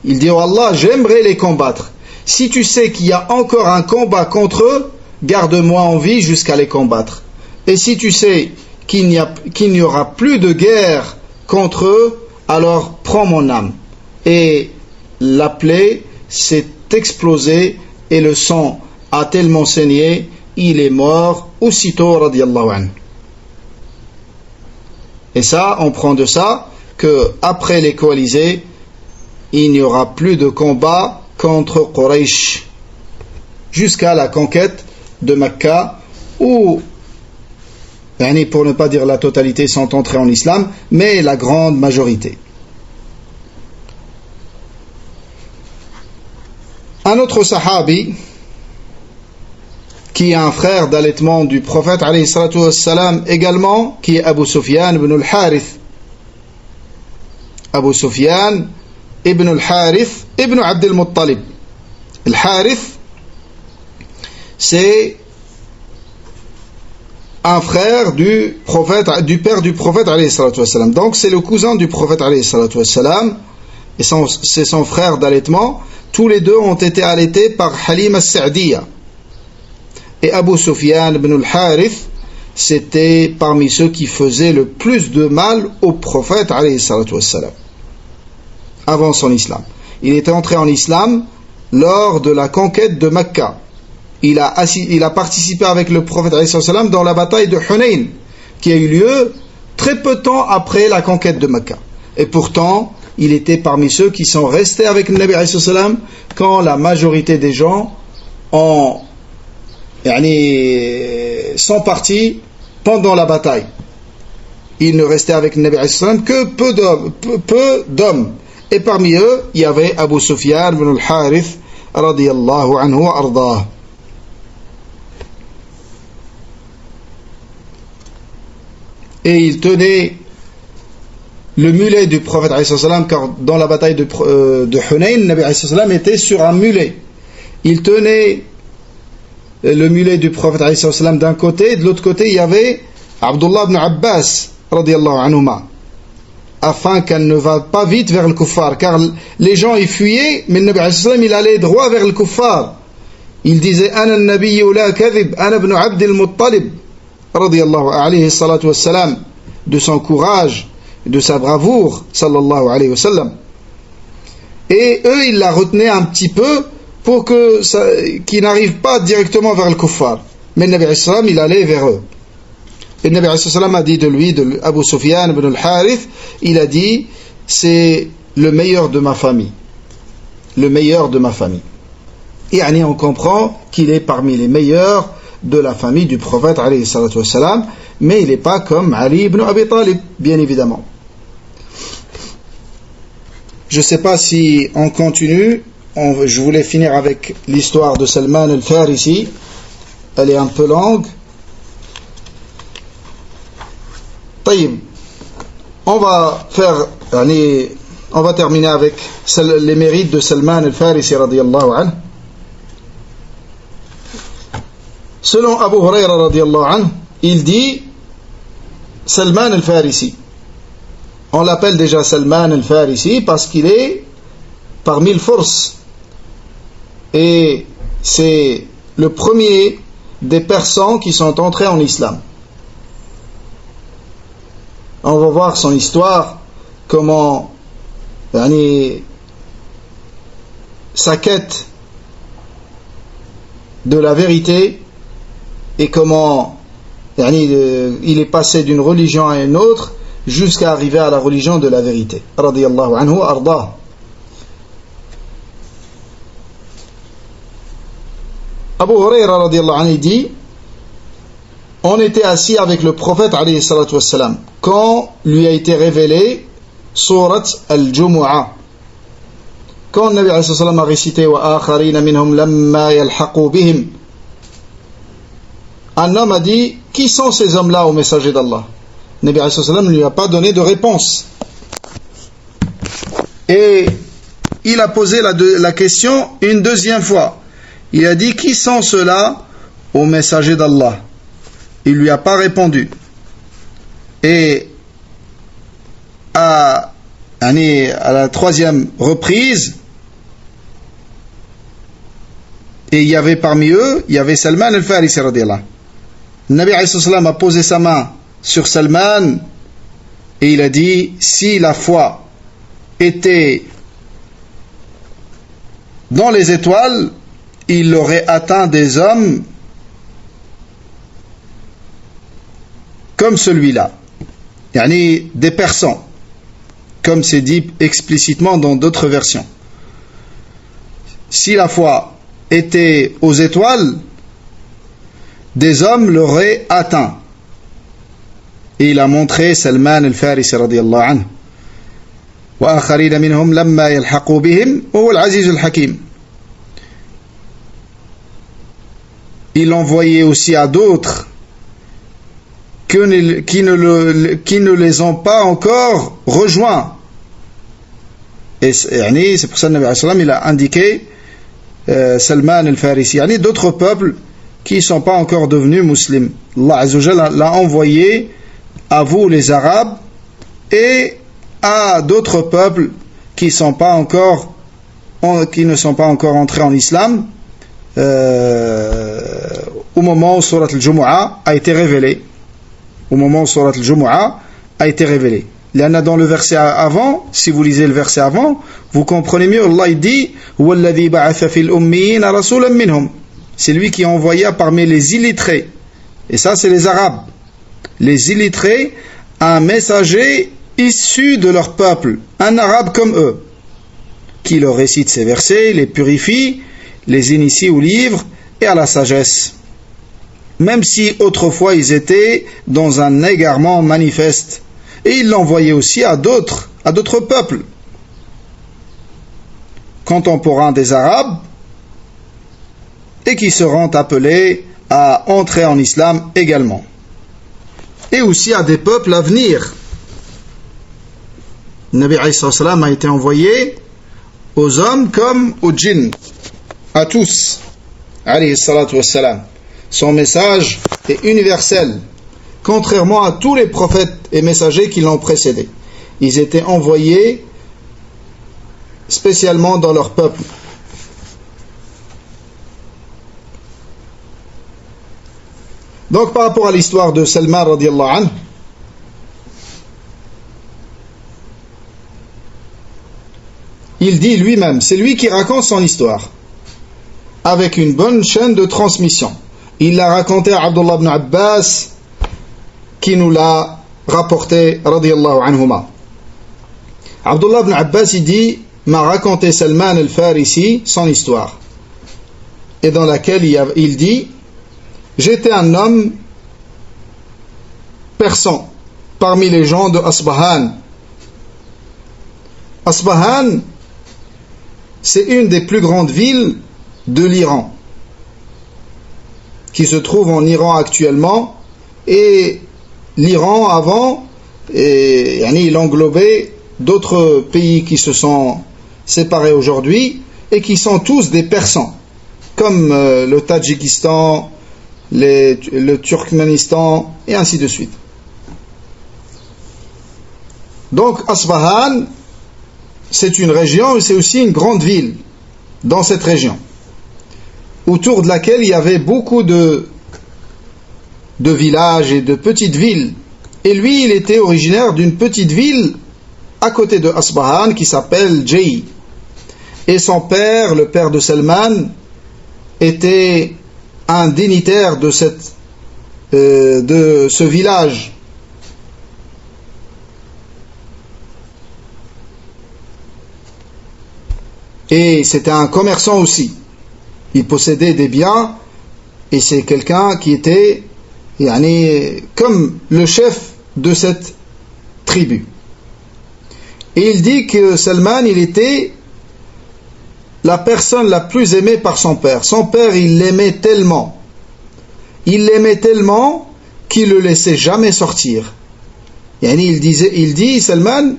Il dit: oh Allah, j'aimerais les combattre. Si tu sais qu'il y a encore un combat contre eux, garde-moi en vie jusqu'à les combattre. Et si tu sais qu'il n'y aura plus de guerre contre eux, alors prends mon âme. Et la plaie s'est explosée et le sang a tellement saigné, il est mort aussitôt radiyallahu anhu. Et ça, on prend de ça que après les coalisés, il n'y aura plus de combat contre Quraysh jusqu'à la conquête de Mecca, où pour ne pas dire la totalité, sont entrés en islam, mais la grande majorité. Un autre sahabi, qui est un frère d'allaitement du prophète alayhi salatu wassalam également, qui est Abu Sufyan ibn al-Harith. Abu Sufyan ibn al-Harith ibn Abd al-Muttalib. Al-Harith, c'est un frère du prophète, du père du prophète alayhi salatu wassalam. Donc c'est le cousin du prophète alayhi salatu wassalam, et c'est son frère d'allaitement. Tous les deux ont été allaités par Halim al-Sa'diya. Et Abu Sufyan ibn al-Harith, c'était parmi ceux qui faisaient le plus de mal au prophète alayhi salatu wassalam, avant son islam. Il était entré en islam lors de la conquête de Mecca. Il a participé avec le prophète alayhi salatu wassalam dans la bataille de Hunayn, qui a eu lieu très peu de temps après la conquête de Mecca. Et pourtant, il était parmi ceux qui sont restés avec le Nabi alayhi salatu wassalam quand la majorité des gens sont partis pendant la bataille. Il ne restait avec le Nabi alayhi salatu wassalam que peu d'hommes. Et parmi eux, il y avait Abu Sufyan ibn al-Harith radiyallahu anhu wa ardah. Et il tenait le mulet du prophète alayhi salam, car dans la bataille de Hunayn, le Nabi alayhi salam était sur un mulet. Il tenait le mulet du prophète alayhi salam d'un côté, et de l'autre côté il y avait Abdullah ibn Abbas radiyallahu anhuma, afin qu'elle ne va pas vite vers le kuffar, car les gens y fuyaient, mais le Nabi alayhi salam il allait droit vers le kuffar. Il disait Ana al-nabiyyu la kadhib, ana ibn Abd al-Muttalib radiyallahu alayhi salatu wassalam, de son courage, de sa bravoure, sallallahu alayhi wa sallam. Et eux, ils la retenaient un petit peu pour qu'ils n'arrivent pas directement vers le kuffar. Mais le Nabi alayhi salam, il allait vers eux. Et le Nabi alayhi salam a dit de lui, de Abu Sufyan ibn al-Harith, il a dit, c'est le meilleur de ma famille. Le meilleur de ma famille. Et on comprend qu'il est parmi les meilleurs de la famille du prophète alayhi salatu wassalam, mais il n'est pas comme Ali ibn Abi Talib, bien évidemment. Je ne sais pas si on continue. Je voulais finir avec l'histoire de Salman al-Farisi. Elle est un peu longue. Taïb. On va terminer avec les mérites de Salman al-Farisi radiyallahu anhu. Selon Abu Huraira radiyallahu anhu, il dit Salman al-Farisi. On l'appelle déjà Salman al-Farisi parce qu'il est parmi le Furs. Et c'est le premier des Persans qui sont entrés en islam. On va voir son histoire, comment sa quête de la vérité, et comment il est passé d'une religion à une autre jusqu'à arriver à la religion de la vérité. Radiyallahu anhu ardah. Abu Huraira radiyallahu anhu dit, on était assis avec le prophète alayhi salatu wassalam quand lui a été révélé Surat al-Jumu'ah. Quand le Nabi alayhi salatu wassalam a récité wa akharina minhum lamma yalhaqu bihim, un homme a dit, qui sont ces hommes-là au messager d'Allah? Le Nabi alayhi sallam ne lui a pas donné de réponse. Et il a posé la question une deuxième fois. Il a dit, qui sont ceux-là au messager d'Allah? Il ne lui a pas répondu. Et à la troisième reprise, et il y avait parmi eux, il y avait Salman al-Farisi radiyallahu anhu. Le Nabi alayhi salam a posé sa main sur Salman et il a dit, si la foi était dans les étoiles, il aurait atteint des hommes comme celui-là, des Persans, comme c'est dit explicitement dans d'autres versions. Si la foi était aux étoiles, des hommes l'auraient atteint. Et il a montré Salman al-Farisi radiyallahu anhu. وآخرين منهم لما يلحقوا بهم وهو العزيز الحكيم. Il l'envoyait aussi à d'autres qui ne les ont pas encore rejoints. Et c'est pour ça que le Nabi sallam il a indiqué Salman al-Farisi, d'autres peuples qui ne sont pas encore devenus musulmans. Allah Azza wa Jalla l'a envoyé à vous les Arabes et à d'autres peuples qui ne sont pas encore entrés en islam au moment où Surat al-Jumu'ah a été révélée. Au moment où Surat al-Jumu'ah a été révélée. Là, dans le verset avant, si vous lisez le verset avant, vous comprenez mieux. Allah il dit وَالَّذِي بَعَثَ فِي الْأُمِّيِّينَ رَسُولًا مِّنْهُمْ. C'est lui qui envoya parmi les illettrés, et ça c'est les Arabes, les illettrés, un messager issu de leur peuple, un Arabe comme eux, qui leur récite ces versets, les purifie, les initie au livre et à la sagesse. Même si autrefois ils étaient dans un égarement manifeste. Et il l'envoyait aussi à d'autres peuples, contemporains des Arabes, et qui seront appelés à entrer en islam également. Et aussi à des peuples à venir. Le Nabi alayhi salam a été envoyé aux hommes comme aux djinns, à tous, alayhi salatu wassalam. Son message est universel, contrairement à tous les prophètes et messagers qui l'ont précédé. Ils étaient envoyés spécialement dans leur peuple. Donc par rapport à l'histoire de Salman radiallahu anhu, il dit lui-même, c'est lui qui raconte son histoire, avec une bonne chaîne de transmission. Il l'a raconté à Abdullah ibn Abbas, qui nous l'a rapporté radiallahu anhuma. Abdullah ibn Abbas il dit, m'a raconté Salman al-Farisi son histoire, et dans laquelle il dit, j'étais un homme persan parmi les gens de Asbahan. Asbahan, c'est une des plus grandes villes de l'Iran, qui se trouve en Iran actuellement, et l'Iran avant, il englobait d'autres pays qui se sont séparés aujourd'hui et qui sont tous des Persans, comme le Tadjikistan, le Turkménistan et ainsi de suite. Donc Asbahan, c'est une région et c'est aussi une grande ville dans cette région, autour de laquelle il y avait beaucoup de villages et de petites villes. Et lui, il était originaire d'une petite ville à côté de Asbahan qui s'appelle Jay. Et son père, le père de Salman, était un dignitaire de ce village. Et c'était un commerçant aussi. Il possédait des biens et c'est quelqu'un qui était comme le chef de cette tribu. Et il dit que Salman, il était la personne la plus aimée par son père. Son père, il l'aimait tellement. Il l'aimait tellement qu'il ne le laissait jamais sortir. Il dit, Salman,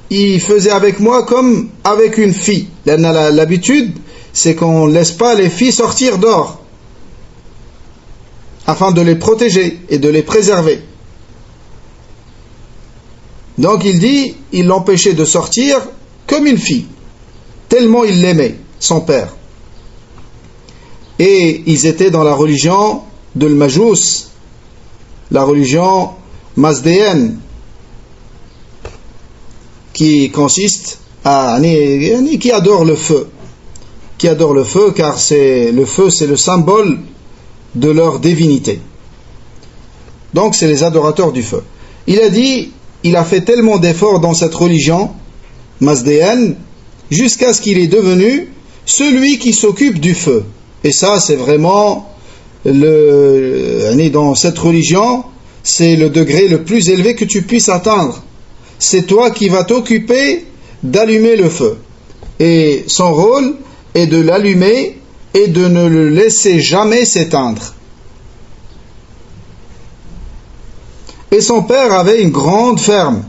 il faisait avec moi comme avec une fille. L'habitude, c'est qu'on ne laisse pas les filles sortir dehors, afin de les protéger et de les préserver. Donc il dit, il l'empêchait de sortir comme une fille, tellement il l'aimait, son père. Et ils étaient dans la religion de l'Majous, la religion mazdéenne, qui consiste à, qui adore le feu, car le feu c'est le symbole de leur divinité. Donc c'est les adorateurs du feu. Il a dit, il a fait tellement d'efforts dans cette religion mazdéenne jusqu'à ce qu'il est devenu celui qui s'occupe du feu. Et ça c'est vraiment dans cette religion, c'est le degré le plus élevé que tu puisses atteindre. C'est toi qui vas t'occuper d'allumer le feu. Et son rôle est de l'allumer et de ne le laisser jamais s'éteindre. Et son père avait une grande ferme.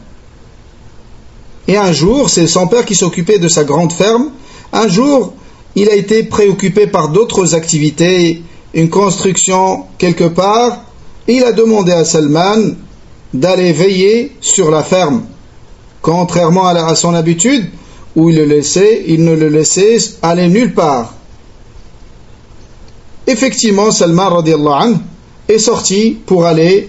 Et un jour, c'est son père qui s'occupait de sa grande ferme. Un jour, il a été préoccupé par d'autres activités, une construction quelque part, et il a demandé à Salman d'aller veiller sur la ferme. Contrairement à son habitude, où il ne le laissait aller nulle part. Effectivement, Salman radiallahu anhu est sorti pour aller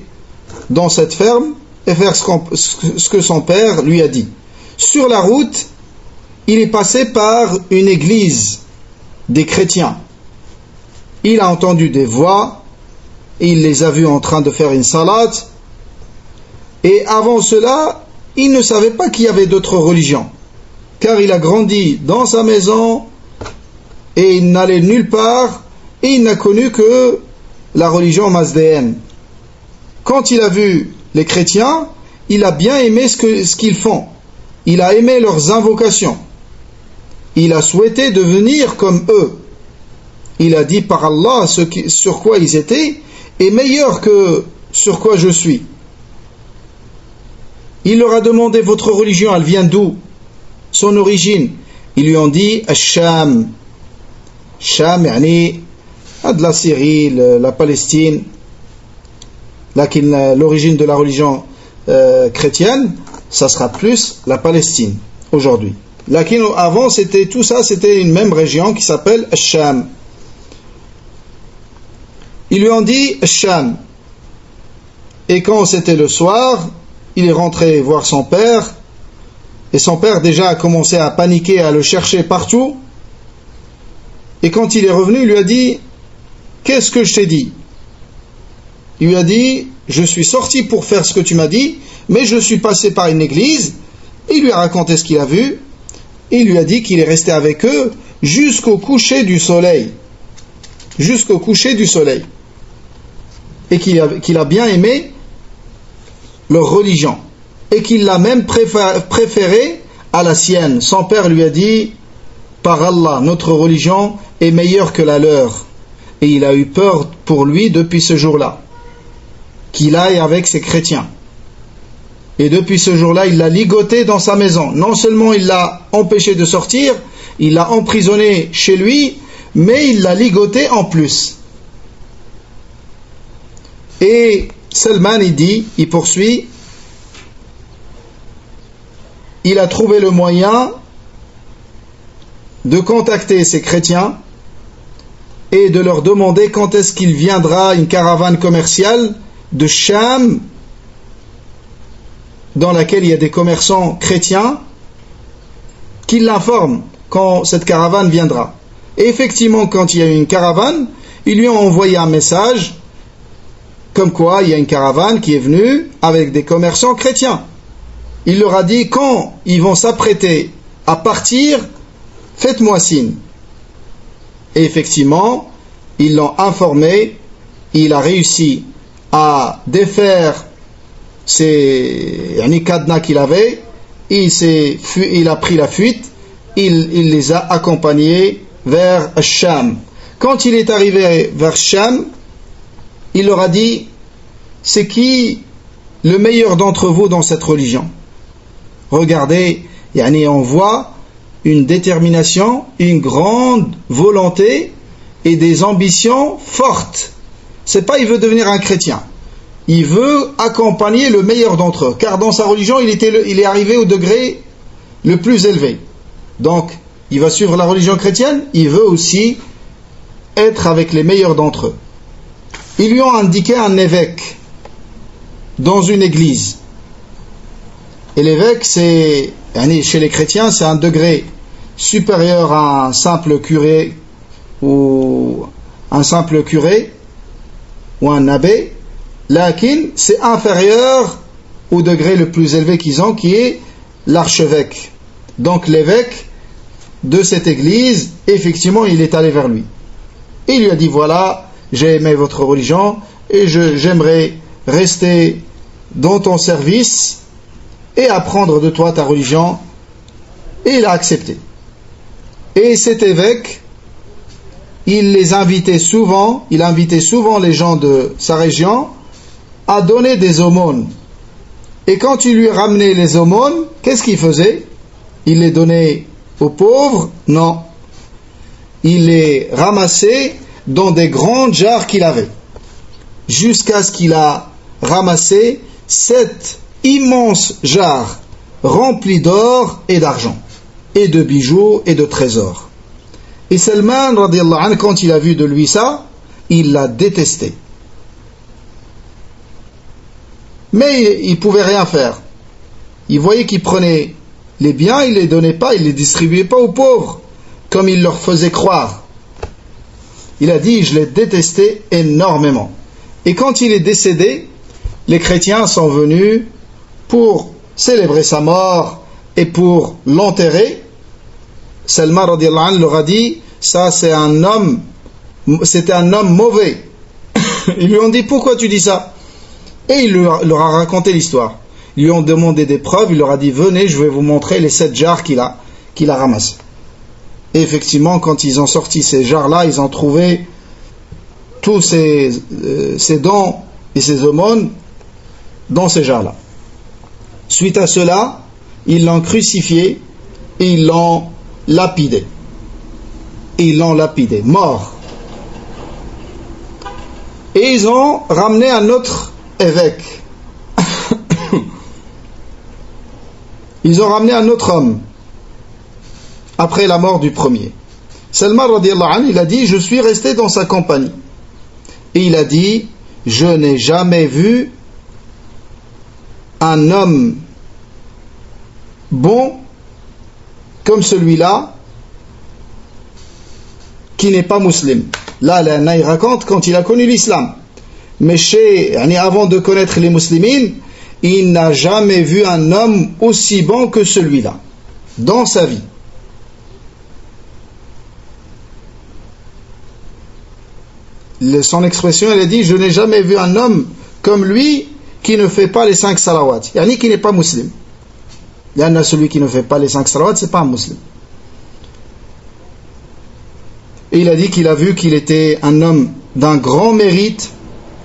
dans cette ferme et faire ce que son père lui a dit. Sur la route, il est passé par une église des chrétiens. Il a entendu des voix, il les a vus en train de faire une salade, et avant cela, il ne savait pas qu'il y avait d'autres religions, car il a grandi dans sa maison et il n'allait nulle part et il n'a connu que la religion mazdéenne. Quand il a vu les chrétiens, il a bien aimé ce qu'ils font. Il a aimé leurs invocations. Il a souhaité devenir comme eux. Il a dit par Allah sur quoi ils étaient est meilleur que sur quoi je suis. Il leur a demandé votre religion, elle vient d'où? Son origine. Ils lui ont dit Sham. Sham, yani, de la Syrie, la Palestine. L'origine de la religion chrétienne, ça sera plus la Palestine aujourd'hui. Avant, c'était une même région qui s'appelle Sham. Ils lui ont dit Sham. Et quand c'était le soir, il est rentré voir son père, et son père déjà a commencé à paniquer, à le chercher partout. Et quand il est revenu, il lui a dit qu'est-ce que je t'ai dit? Il lui a dit je suis sorti pour faire ce que tu m'as dit, mais je suis passé par une église. Il lui a raconté ce qu'il a vu. Il lui a dit qu'il est resté avec eux jusqu'au coucher du soleil. Jusqu'au coucher du soleil. Et qu'il a bien aimé leur religion. Et qu'il l'a même préférée à la sienne. Son père lui a dit par Allah, notre religion est meilleure que la leur. Et il a eu peur pour lui depuis ce jour-là, qu'il aille avec ses chrétiens. Et depuis ce jour-là, il l'a ligoté dans sa maison. Non seulement il l'a empêché de sortir, il l'a emprisonné chez lui, mais il l'a ligoté en plus. Et Salman, il poursuit, il a trouvé le moyen de contacter ces chrétiens et de leur demander quand est-ce qu'il viendra une caravane commerciale de Sham, dans laquelle il y a des commerçants chrétiens, qui l'informent quand cette caravane viendra. Et effectivement, quand il y a eu une caravane, ils lui ont envoyé un message comme quoi il y a une caravane qui est venue avec des commerçants chrétiens. Il leur a dit quand ils vont s'apprêter à partir, faites-moi signe. Et effectivement, ils l'ont informé, il a réussi à défaire ces cadenas qu'il avait, il a pris la fuite, il les a accompagnés vers Sham. Quand il est arrivé vers Sham, il leur a dit c'est qui le meilleur d'entre vous dans cette religion? Regardez, on voit une détermination, une grande volonté et des ambitions fortes. C'est pas il veut devenir un chrétien, il veut accompagner le meilleur d'entre eux, car dans sa religion il est arrivé au degré le plus élevé. Donc il va suivre la religion chrétienne, il veut aussi être avec les meilleurs d'entre eux. Ils lui ont indiqué un évêque dans une église. Et l'évêque, chez les chrétiens, c'est un degré supérieur à un simple curé ou un abbé. Lakin, c'est inférieur au degré le plus élevé qu'ils ont, qui est l'archevêque. Donc l'évêque de cette église, effectivement, il est allé vers lui. Et il lui a dit, voilà, j'ai aimé votre religion et j'aimerais rester dans ton service et apprendre de toi ta religion. Et il a accepté. Et cet évêque, il invitait souvent les gens de sa région à donner des aumônes. Et quand il lui ramenait les aumônes, qu'est-ce qu'il faisait? Il les donnait aux pauvres? Non. Il les ramassait dans des grandes jarres qu'il avait. Jusqu'à ce qu'il a ramassé 7 immenses jarres remplies d'or et d'argent, et de bijoux et de trésors. Et Salman, radiallahu anhu, quand il a vu de lui ça, il l'a détesté. Mais il ne pouvait rien faire. Il voyait qu'il prenait les biens, il ne les donnait pas, il ne les distribuait pas aux pauvres, comme il leur faisait croire. Il a dit, je l'ai détesté énormément. Et quand il est décédé, les chrétiens sont venus pour célébrer sa mort et pour l'enterrer. Salman radiallahu anhu leur a dit, ça c'était un homme mauvais. Ils lui ont dit, pourquoi tu dis ça? Et il leur a raconté l'histoire. Ils lui ont demandé des preuves, il leur a dit, venez, je vais vous montrer les 7 jarres qu'il a ramassées. Et effectivement, quand ils ont sorti ces jarres-là, ils ont trouvé tous ces dons et ces aumônes dans ces jarres-là. Suite à cela, ils l'ont crucifié et ils l'ont lapidé. Mort. Et ils ont ramené un autre évêque. Ils ont ramené un autre homme après la mort du premier. Salman radiallahu anhu, il a dit, je suis resté dans sa compagnie. Et il a dit, je n'ai jamais vu un homme bon comme celui-là qui n'est pas musulman. Là, il raconte quand il a connu l'islam. Mais avant de connaître les musulmans, il n'a jamais vu un homme aussi bon que celui-là dans sa vie. Son expression, elle a dit, je n'ai jamais vu un homme comme lui qui ne fait pas les 5 salawats. Qui n'est pas musulman. Il y en a celui qui ne fait pas les 5 salawats, c'est pas un musulman. Et il a dit qu'il a vu qu'il était un homme d'un grand mérite,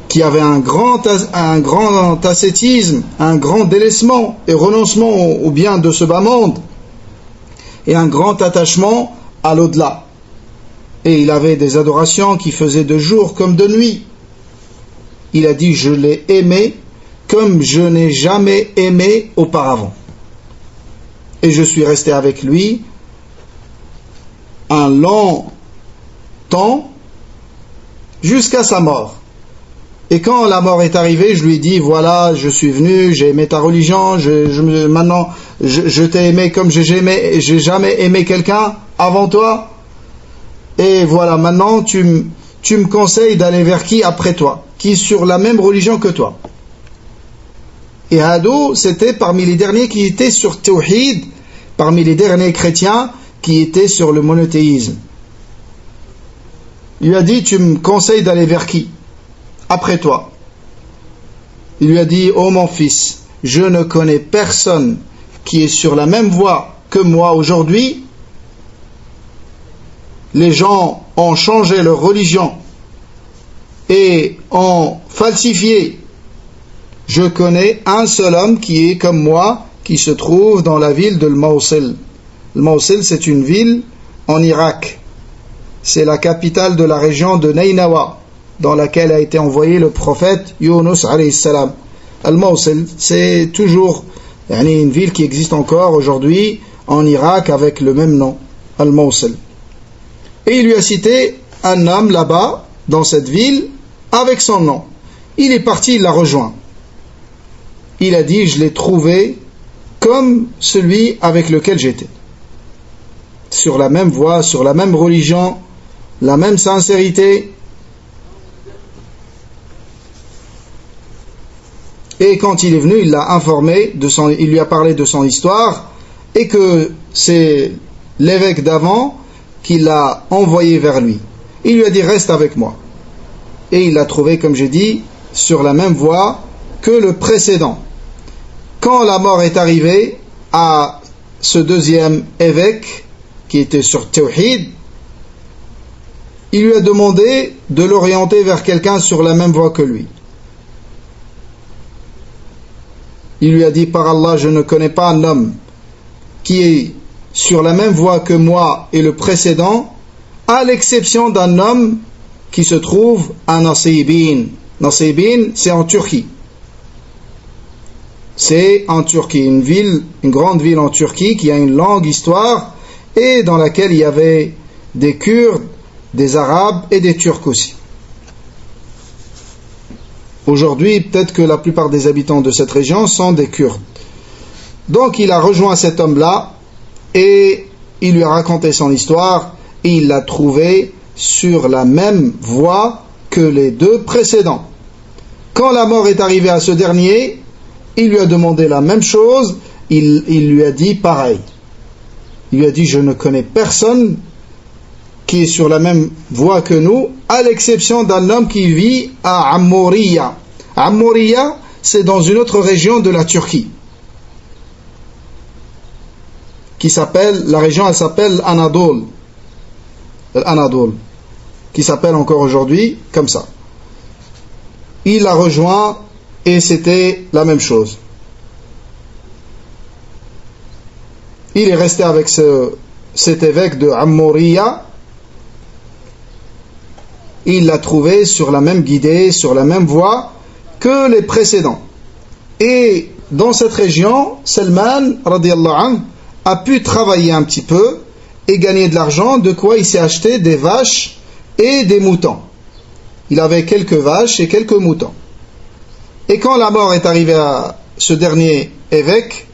qui avait un grand ascétisme, un grand délaissement et renoncement au bien de ce bas monde, et un grand attachement à l'au-delà. Et il avait des adorations qui faisaient de jour comme de nuit. Il a dit, je l'ai aimé comme je n'ai jamais aimé auparavant. Et je suis resté avec lui un long temps jusqu'à sa mort. Et quand la mort est arrivée, je lui ai dit, voilà, je suis venu, j'ai aimé ta religion, maintenant je t'ai aimé comme j'ai jamais aimé quelqu'un avant toi. Et voilà, maintenant tu me conseilles d'aller vers qui après toi, qui est sur la même religion que toi. Et Hadou, c'était parmi les derniers qui étaient sur Tawhid, parmi les derniers chrétiens qui étaient sur le monothéisme. Il lui a dit, tu me conseilles d'aller vers qui après toi? Il lui a dit, oh mon fils, je ne connais personne qui est sur la même voie que moi aujourd'hui. Les gens ont changé leur religion et ont falsifié. Je connais un seul homme qui est comme moi, qui se trouve dans la ville de Mawsil. Le Mawsil, c'est une ville en Irak. C'est la capitale de la région de Nainawa, dans laquelle a été envoyé le prophète Yunus alayhi salam. Al-Mawsil, c'est toujours une ville qui existe encore aujourd'hui en Irak avec le même nom, Al-Mawsil. Et il lui a cité un homme là-bas, dans cette ville, avec son nom. Il est parti, il l'a rejoint. Il a dit, je l'ai trouvé comme celui avec lequel j'étais. Sur la même voie, sur la même religion, la même sincérité. Et quand il est venu, il l'a informé, il lui a parlé de son histoire, et que c'est l'évêque d'avant qui l'a envoyé vers lui. Il lui a dit, reste avec moi. Et il l'a trouvé, comme j'ai dit, sur la même voie que le précédent. Quand la mort est arrivée à ce deuxième évêque qui était sur Tawhid, il lui a demandé de l'orienter vers quelqu'un sur la même voie que lui. Il lui a dit, par Allah, je ne connais pas un homme qui est sur la même voie que moi et le précédent, à l'exception d'un homme qui se trouve à Nasibin. Nasibin, c'est en Turquie. C'est en Turquie, une grande ville en Turquie qui a une longue histoire et dans laquelle il y avait des Kurdes, des Arabes et des Turcs aussi. Aujourd'hui, peut-être que la plupart des habitants de cette région sont des Kurdes. Donc il a rejoint cet homme-là et il lui a raconté son histoire et il l'a trouvé sur la même voie que les deux précédents. Quand la mort est arrivée à ce dernier, il lui a demandé la même chose, il lui a dit pareil. Il lui a dit, je ne connais personne qui est sur la même voie que nous, à l'exception d'un homme qui vit à Ammoriya. Ammoriya, c'est dans une autre région de la Turquie. La région, elle s'appelle Anadol. Anadol. Qui s'appelle encore aujourd'hui comme ça. Il l'a rejoint et c'était la même chose. Il est resté avec cet évêque de Ammoriya. Il l'a trouvé sur la même guidée, sur la même voie que les précédents. Et dans cette région, Salman, radiyallahu anhu, a pu travailler un petit peu et gagner de l'argent, de quoi il s'est acheté des vaches et des moutons. Il avait quelques vaches et quelques moutons. Et quand la mort est arrivée à ce dernier évêque,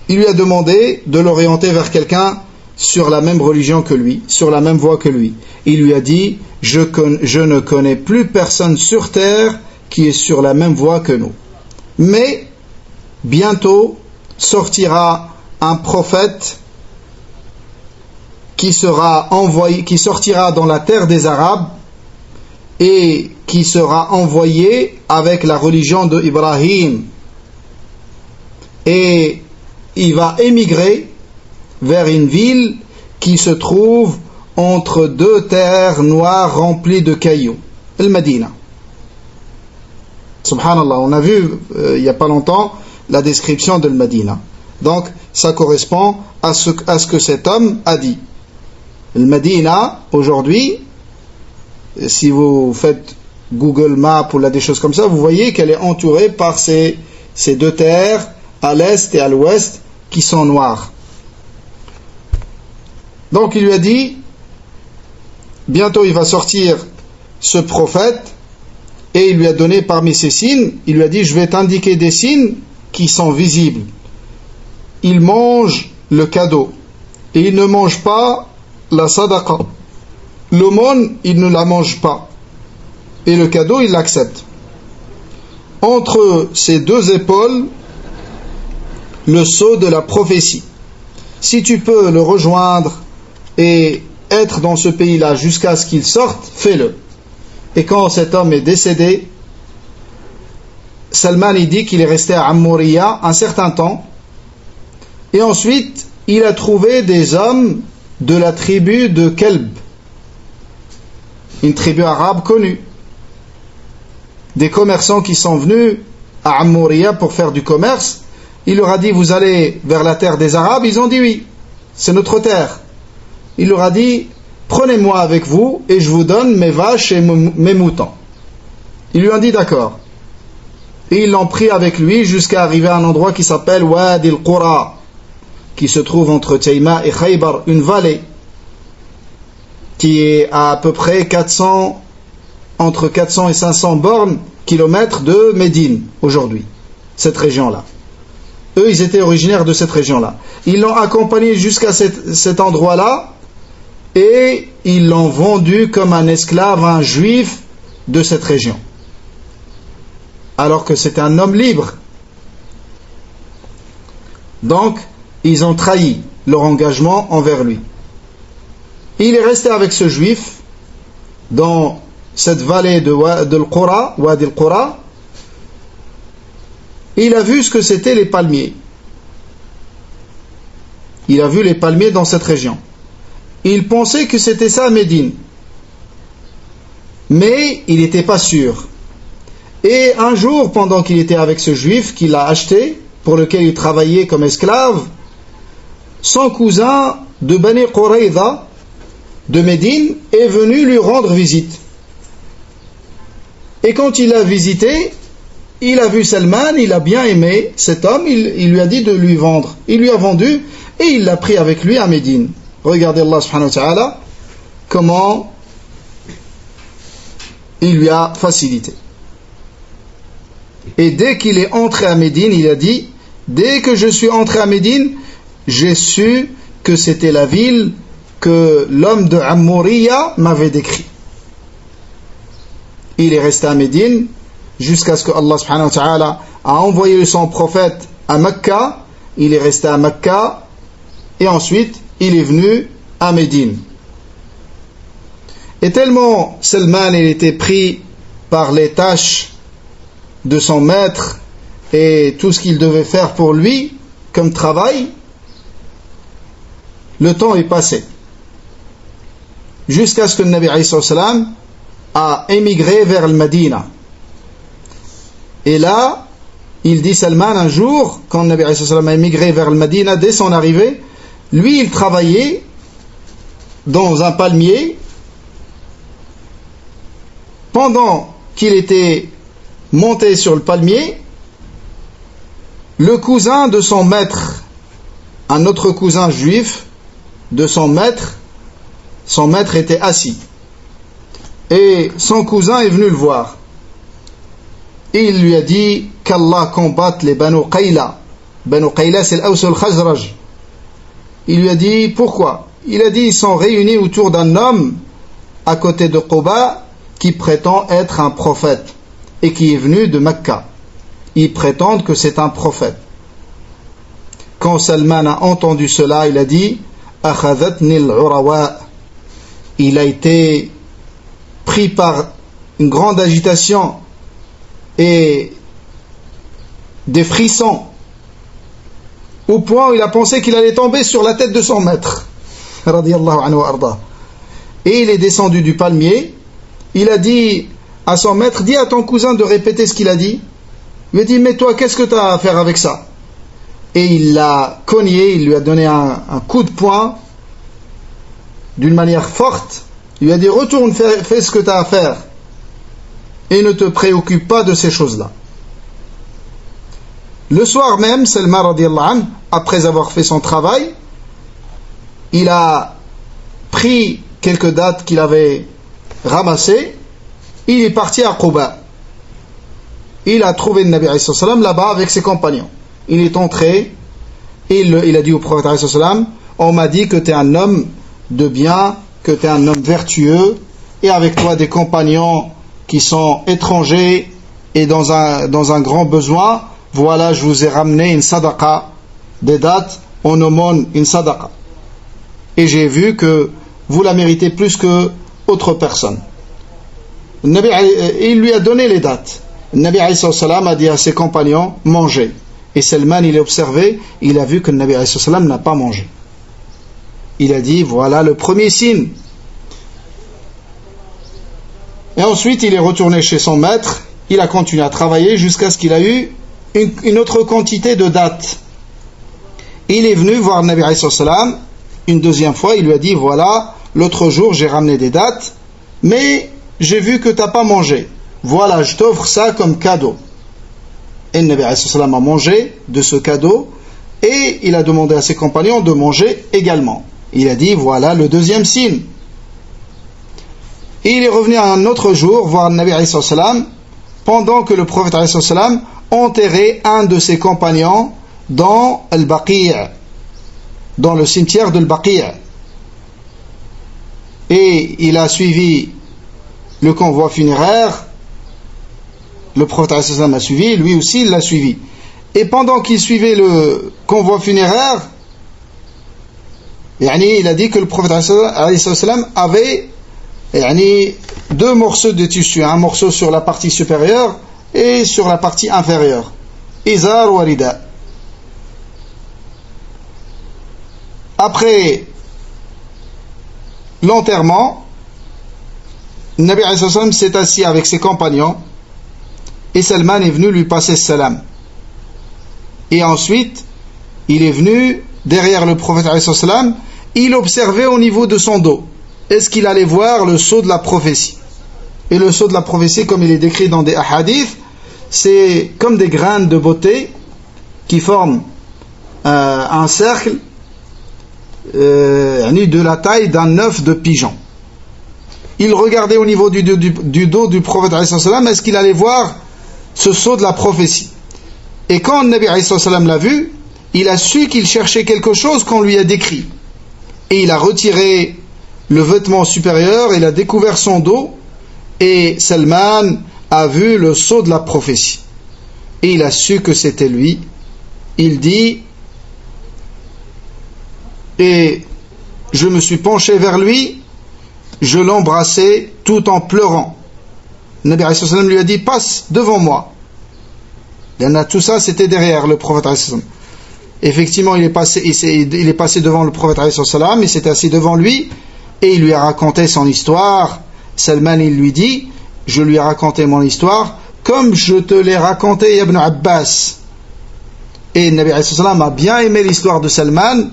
il lui a demandé de l'orienter vers quelqu'un sur la même religion que lui, sur la même voie que lui. Il lui a dit, je ne connais plus personne sur terre qui est sur la même voie que nous. Mais bientôt sortira un prophète qui sortira dans la terre des Arabes et qui sera envoyé avec la religion de Ibrahim. Et il va émigrer vers une ville qui se trouve entre deux terres noires remplies de cailloux, le Médina. Subhanallah, on a vu il n'y a pas longtemps la description de le Médina. Donc ça correspond à ce que cet homme a dit. Le Médina, aujourd'hui, si vous faites Google Maps ou là des choses comme ça, vous voyez qu'elle est entourée par ces deux terres à l'est et à l'ouest qui sont noires. Donc il lui a dit, bientôt il va sortir ce prophète, et il lui a donné parmi ces signes, il lui a dit, je vais t'indiquer des signes qui sont visibles. Il mange le cadeau, et il ne mange pas la sadaqa. L'aumône, il ne la mange pas, et le cadeau, il l'accepte. Entre ses deux épaules, le sceau de la prophétie. Si tu peux le rejoindre et être dans ce pays-là jusqu'à ce qu'il sorte, fais-le. Et quand cet homme est décédé, Salman il dit qu'il est resté à Ammoriya un certain temps, et ensuite il a trouvé des hommes de la tribu de Kelb, une tribu arabe connue, des commerçants qui sont venus à Ammoriya pour faire du commerce. Il leur a dit, vous allez vers la terre des Arabes? Ils ont dit oui, c'est notre terre. Il leur a dit, prenez-moi avec vous et je vous donne mes vaches et mes moutons. Ils lui ont dit d'accord. Et ils l'ont pris avec lui jusqu'à arriver à un endroit qui s'appelle Wadi al-Qura, qui se trouve entre Tayma et Khaybar, une vallée qui est à peu près entre 400 et 500 kilomètres de Médine aujourd'hui, cette région-là. Eux, ils étaient originaires de cette région-là. Ils l'ont accompagné jusqu'à cet endroit-là et ils l'ont vendu comme un esclave, un juif de cette région. Alors que c'était un homme libre. Donc, ils ont trahi leur engagement envers lui. Il est resté avec ce juif dans cette vallée de Al-Qura, Wadi Al-Qura, il a vu ce que c'était les palmiers. Il a vu les palmiers dans cette région. Il pensait que c'était ça à Médine. Mais il n'était pas sûr. Et un jour, pendant qu'il était avec ce juif qu'il a acheté, pour lequel il travaillait comme esclave, son cousin de Bani Qurayza, de Médine, est venu lui rendre visite. Et quand il l'a visité, il a vu Salman, il a bien aimé cet homme, il lui a dit de lui vendre. Il lui a vendu et il l'a pris avec lui à Médine. Regardez Allah subhanahu wa ta'ala comment il lui a facilité. Et dès qu'il est entré à Médine, il a dit, dès que je suis entré à Médine, j'ai su que c'était la ville que l'homme de Ammouriya m'avait décrit. Il est resté à Médine jusqu'à ce que Allah subhanahu wa ta'ala a envoyé son prophète à Mecca. Il est resté à Mecca et ensuite il est venu à Médine. Et tellement Salman il était pris par les tâches de son maître et tout ce qu'il devait faire pour lui comme travail, le temps est passé jusqu'à ce que le Nabi alayhi salam a émigré vers le Médina. Et là, il dit Salman un jour, quand le Nabi alayhi salam a émigré vers le Médina dès son arrivée, lui il travaillait dans un palmier. Pendant qu'il était monté sur le palmier, le cousin de son maître, un autre cousin juif de son maître était assis. Et son cousin est venu le voir. Et il lui a dit qu'Allah combatte les Banu Qayla. Banu Qayla, c'est l'Aws al-Khazraj. Il lui a dit pourquoi? Il a dit ils sont réunis autour d'un homme à côté de Quba qui prétend être un prophète et qui est venu de Mecca. Ils prétendent que c'est un prophète. Quand Salman a entendu cela, il a dit Akhadatni al-urawa. Il a été pris par une grande agitation et des frissons au point où il a pensé qu'il allait tomber sur la tête de son maître radiyallahu anhu wa arda. Et il est descendu du palmier. Il a dit à son maître, dis à ton cousin de répéter ce qu'il a dit. Il lui a dit, mais toi, qu'est-ce que tu as à faire avec ça? Et il l'a cogné, il lui a donné un coup de poing d'une manière forte. Il lui a dit, retourne, fais ce que tu as à faire et ne te préoccupe pas de ces choses-là. Le soir même, Salman radiyallahu anhu, après avoir fait son travail, il a pris quelques dates qu'il avait ramassées. Il est parti à Quba. Il a trouvé le Nabi alayhi salam là-bas avec ses compagnons. Il est entré et il a dit au prophète alayhi salam, on m'a dit que tu es un homme de bien, que tu es un homme vertueux et avec toi des compagnons qui sont étrangers et dans un grand besoin. Voilà, je vous ai ramené une sadaqa, des dates, on aumône une sadaqa. Et j'ai vu que vous la méritez plus que autre personne. Il lui a donné les dates. Le Nabi alayhi salam a dit à ses compagnons, mangez. Et Salman, il a observé, il a vu que le Nabi alayhi salam n'a pas mangé. Il a dit, voilà le premier signe. Et ensuite, il est retourné chez son maître, il a continué à travailler jusqu'à ce qu'il a eu une autre quantité de dates. Il est venu voir le Nabi alayhi salam une deuxième fois, il lui a dit, voilà, l'autre jour j'ai ramené des dates, mais j'ai vu que tu n'as pas mangé. Voilà, je t'offre ça comme cadeau. Et le Nabi alayhi salam a mangé de ce cadeau et il a demandé à ses compagnons de manger également. Il a dit, voilà le deuxième signe. Et il est revenu un autre jour voir le Nabi alayhi salam pendant que le prophète alayhi salam enterrait un de ses compagnons dans Al-Baqi', dans le cimetière de Al-Baqi'. Et il a suivi le convoi funéraire. Le prophète a suivi, lui aussi il l'a suivi. Et pendant qu'il suivait le convoi funéraire, il a dit que le prophète avait deux morceaux de tissu, un morceau sur la partie supérieure et sur la partie inférieure. Izar wa rida. Après l'enterrement, le Nabi alayhi salam s'est assis avec ses compagnons et Salman est venu lui passer salam. Et ensuite, il est venu derrière le prophète alayhi salam, il observait au niveau de son dos. Est-ce qu'il allait voir le sceau de la prophétie? Et le sceau de la prophétie, comme il est décrit dans des hadiths, c'est comme des graines de beauté qui forment un cercle de la taille d'un œuf de pigeon. Il regardait au niveau du dos du prophète alayhi salam, est-ce qu'il allait voir ce sceau de la prophétie? Et quand le Nabi alayhi salam l'a vu, il a su qu'il cherchait quelque chose qu'on lui a décrit. Et il a retiré le vêtement supérieur, il a découvert son dos, et Salman a vu le sceau de la prophétie. Et il a su que c'était lui. Il dit, et je me suis penché vers lui, je l'embrassai tout en pleurant. Le Nabi alayhi salam lui a dit, passe devant moi. Tout ça, c'était derrière le prophète alayhi salam. Effectivement, il est passé devant le prophète alayhi salam, il s'est assis devant lui, et il lui a raconté son histoire. Salman, il lui dit, je lui ai raconté mon histoire, comme je te l'ai raconté, Ibn Abbas. Et le Nabi alayhi salam a bien aimé l'histoire de Salman,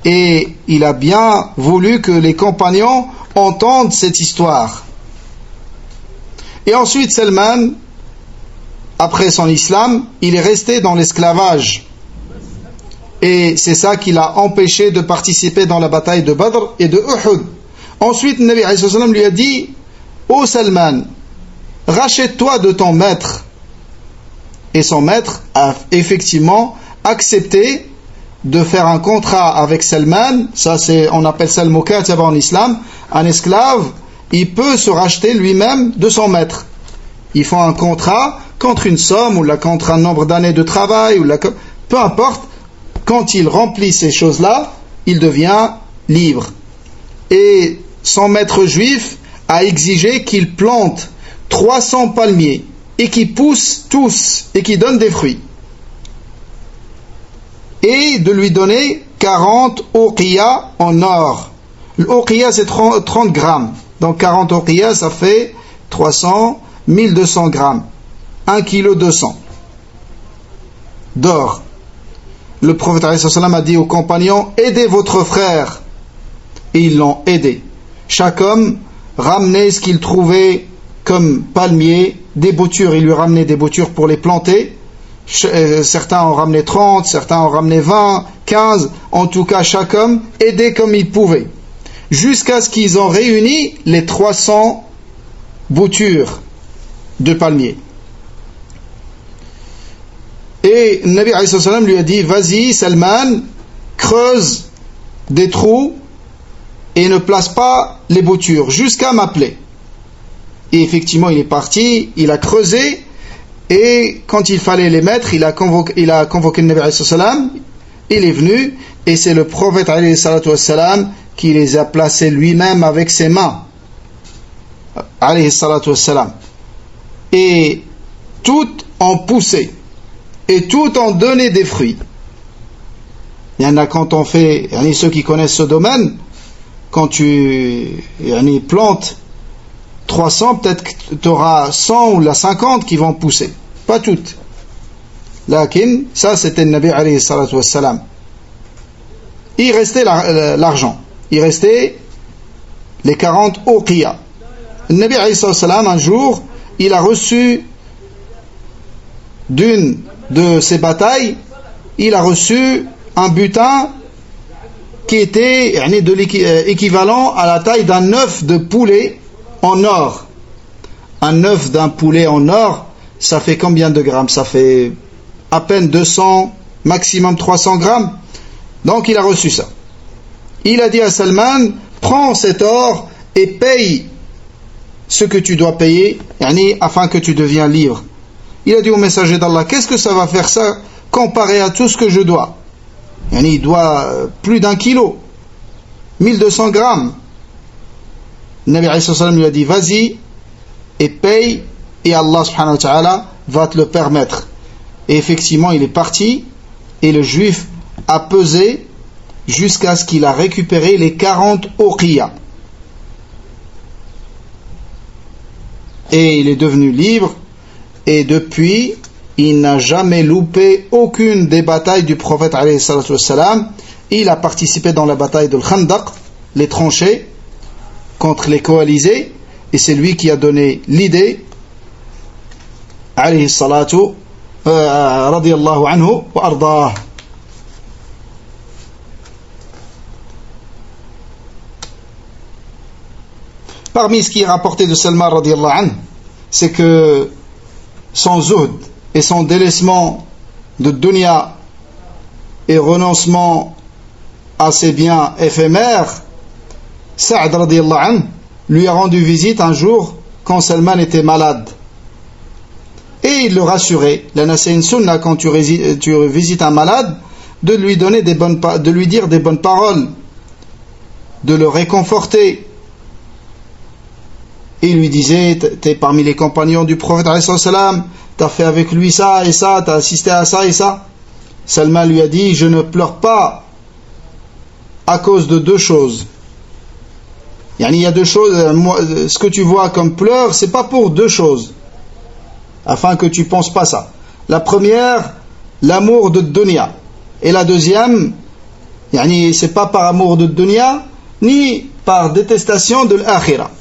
et il a bien voulu que les compagnons entendent cette histoire. Et ensuite, Salman, après son islam, il est resté dans l'esclavage. Et c'est ça qui l'a empêché de participer dans la bataille de Badr et de Uhud. Ensuite, le Nabi alayhi salam lui a dit, ô Salman, rachète-toi de ton maître. Et son maître a effectivement accepté de faire un contrat avec Salman. Ça, on appelle ça le mukataba en islam. Un esclave, il peut se racheter lui-même de son maître. Ils font un contrat contre une somme ou contre un nombre d'années de travail, peu importe. Quand il remplit ces choses-là, il devient libre. Et son maître juif a exigé qu'il plante 300 palmiers et qui poussent tous et qui donnent des fruits. Et de lui donner 40 uqiyas en or. L'uqiya, c'est 30 grammes. Donc 40 uqiyas, ça fait 300, 1200 grammes. 1 kg 200 d'or. Le prophète a dit aux compagnons, aidez votre frère. Et ils l'ont aidé. Chaque homme ramenait ce qu'il trouvait comme palmier, des boutures. Il lui ramenait des boutures pour les planter. Certains en ramenaient 30, certains en ramenaient 20, 15. En tout cas, chaque homme aidait comme il pouvait. Jusqu'à ce qu'ils ont réuni les 300 boutures de palmiers. Et le Nabi alayhi salam lui a dit, vas-y Salman, creuse des trous et ne place pas les boutures jusqu'à m'appeler. Et effectivement, il est parti, il a creusé, et quand il fallait les mettre, il a convoqué le Nabi alayhi salam, il est venu, et c'est le prophète alayhi salam qui les a placés lui-même avec ses mains. Alayhi salam. Et toutes ont poussé. Et tout en donné des fruits. Il y en a quand on fait, il y a ceux qui connaissent ce domaine, quand tu plantes 300, peut-être que tu auras 100 ou la 50 qui vont pousser. Pas toutes. Lakin, ça c'était le Nabi alayhi salatu wassalam. Il restait l'argent. Il restait les 40 uqiyas. Le Nabi alayhi salatu wassalam, un jour, il a reçu d'une de ces batailles, il a reçu un butin qui était équivalent à la taille d'un œuf de poulet en or. Un œuf d'un poulet en or, ça fait combien de grammes? Ça fait à peine 200, maximum 300 grammes. Donc il a reçu ça. Il a dit à Salman, prends cet or et paye ce que tu dois payer, afin que tu deviens libre. Il a dit au messager d'Allah, qu'est-ce que ça va faire ça comparé à tout ce que je dois? Il doit plus d'1 kilo, 1200 grammes. Nabi alayhi salam lui a dit vas-y et paye et Allah subhanahu wa ta'ala va te le permettre. Et effectivement il est parti et le juif a pesé jusqu'à ce qu'il a récupéré les 40 uqiyya. Et il est devenu libre et depuis il n'a jamais loupé aucune des batailles du prophète alayhi salatu wassalam. Il a participé dans la bataille de Khandaq, les tranchées contre les coalisés, et c'est lui qui a donné l'idée alayhi salatu radiyallahu anhu wa ardah. Parmi ce qui est rapporté de Salman radiyallahu anhu, c'est que son zuhd et son délaissement de dunya et renoncement à ses biens éphémères, Sa'd radiyallahu anhu lui a rendu visite un jour quand Salman était malade. Et il le rassurait. Là, c'est une sunna quand tu visites un malade, de lui donner de lui dire des bonnes paroles, de le réconforter. Et il lui disait, t'es parmi les compagnons du prophète alayhi salam, t'as fait avec lui ça et ça, t'as assisté à ça et ça. Salman lui a dit, je ne pleure pas à cause de deux choses. Il y a deux choses, ce que tu vois comme pleurs, c'est pas pour deux choses, afin que tu penses pas ça. La première, l'amour de dunya, et la deuxième, c'est pas par amour de dunya, ni par détestation de l'akhira.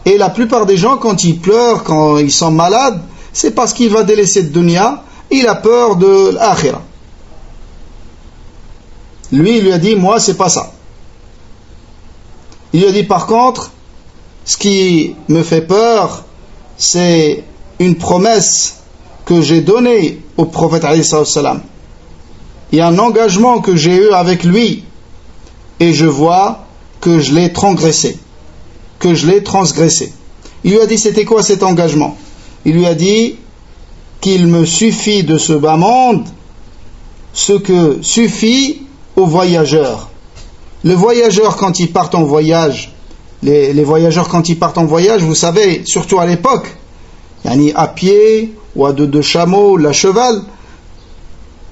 Et la plupart des gens, quand ils pleurent, quand ils sont malades, c'est parce qu'il va délaisser de dunya, il a peur de l'akhira. Lui, il lui a dit, moi, c'est pas ça. Il lui a dit, par contre, ce qui me fait peur, c'est une promesse que j'ai donnée au prophète alayhi salam. Il y a un engagement que j'ai eu avec lui, et je vois que je l'ai transgressé. Il lui a dit, c'était quoi cet engagement? Il lui a dit qu'il me suffit de ce bas monde ce que suffit aux voyageurs. Le voyageur, quand il part en voyage, les voyageurs quand ils partent en voyage, vous savez, surtout à l'époque, à pied ou à deux chameaux, à cheval,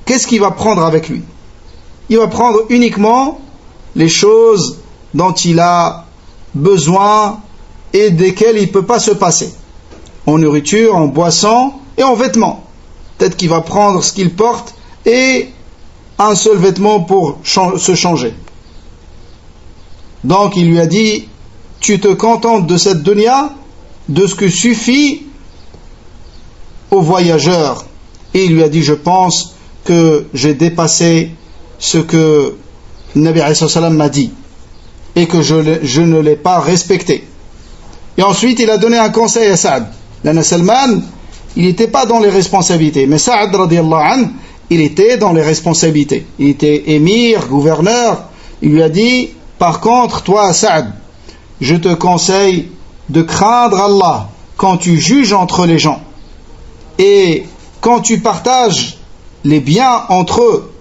qu'est-ce qu'il va prendre avec lui? Il va prendre uniquement les choses dont il a besoin et desquelles il ne peut pas se passer, en nourriture, en boisson et en vêtements. Peut-être qu'il va prendre ce qu'il porte et un seul vêtement pour se changer. Donc il lui a dit, tu te contentes de cette dunya, de ce que suffit aux voyageurs. Et il lui a dit, je pense que j'ai dépassé ce que Nabi alayhi salam m'a dit et que je ne l'ai pas respecté. Et ensuite il a donné un conseil à Sa'd. L'Anna Salman, il n'était pas dans les responsabilités, mais Sa'd radiyallahu anhu, il était dans les responsabilités. Il était émir, gouverneur. Il lui a dit, par contre, toi Sa'd, je te conseille de craindre Allah quand tu juges entre les gens et quand tu partages les biens entre eux,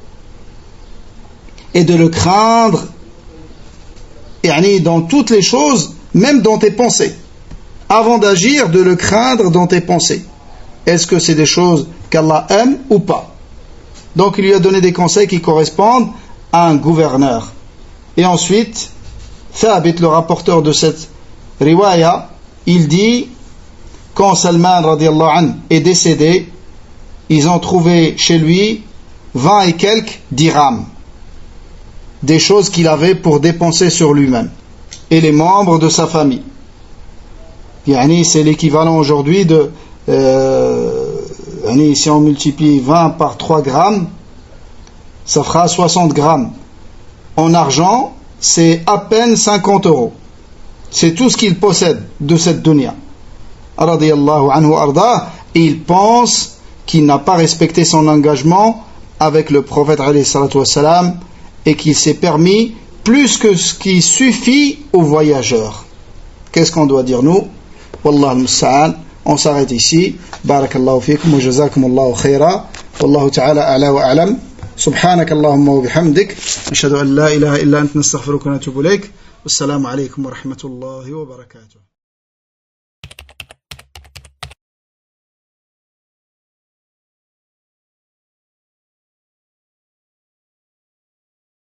et de le craindre dans toutes les choses, même dans tes pensées. Avant d'agir, de le craindre dans tes pensées. Est-ce que c'est des choses qu'Allah aime ou pas? Donc il lui a donné des conseils qui correspondent à un gouverneur. Et ensuite, Thabit, le rapporteur de cette riwaya, il dit, quand Salman radiyallahu anhu est décédé, ils ont trouvé chez lui 20 et quelques dirhams, des choses qu'il avait pour dépenser sur lui-même et les membres de sa famille. C'est l'équivalent aujourd'hui de si on multiplie 20 par 3 grammes, ça fera 60 grammes. En argent, c'est à peine 50 €. C'est tout ce qu'il possède de cette dunya. Radiyallahu anhu arda, et il pense qu'il n'a pas respecté son engagement avec le prophète alayhi salatu wassalam et qu'il s'est permis plus que ce qui suffit aux voyageurs. Qu'est-ce qu'on doit dire nous? Wallah al-musta'an. On s'arrête ici. Barakallahu fikum wa jazakumullahu khaira. Wallahu ta'ala a'la wa a'lam. Subhanak Allahumma wa bihamdik. Ashhadu an la ilaha illa anta nastaghfiruka wa natubu ilayk. Wassalamu alaikum wa rahmatullahi wa barakatuh.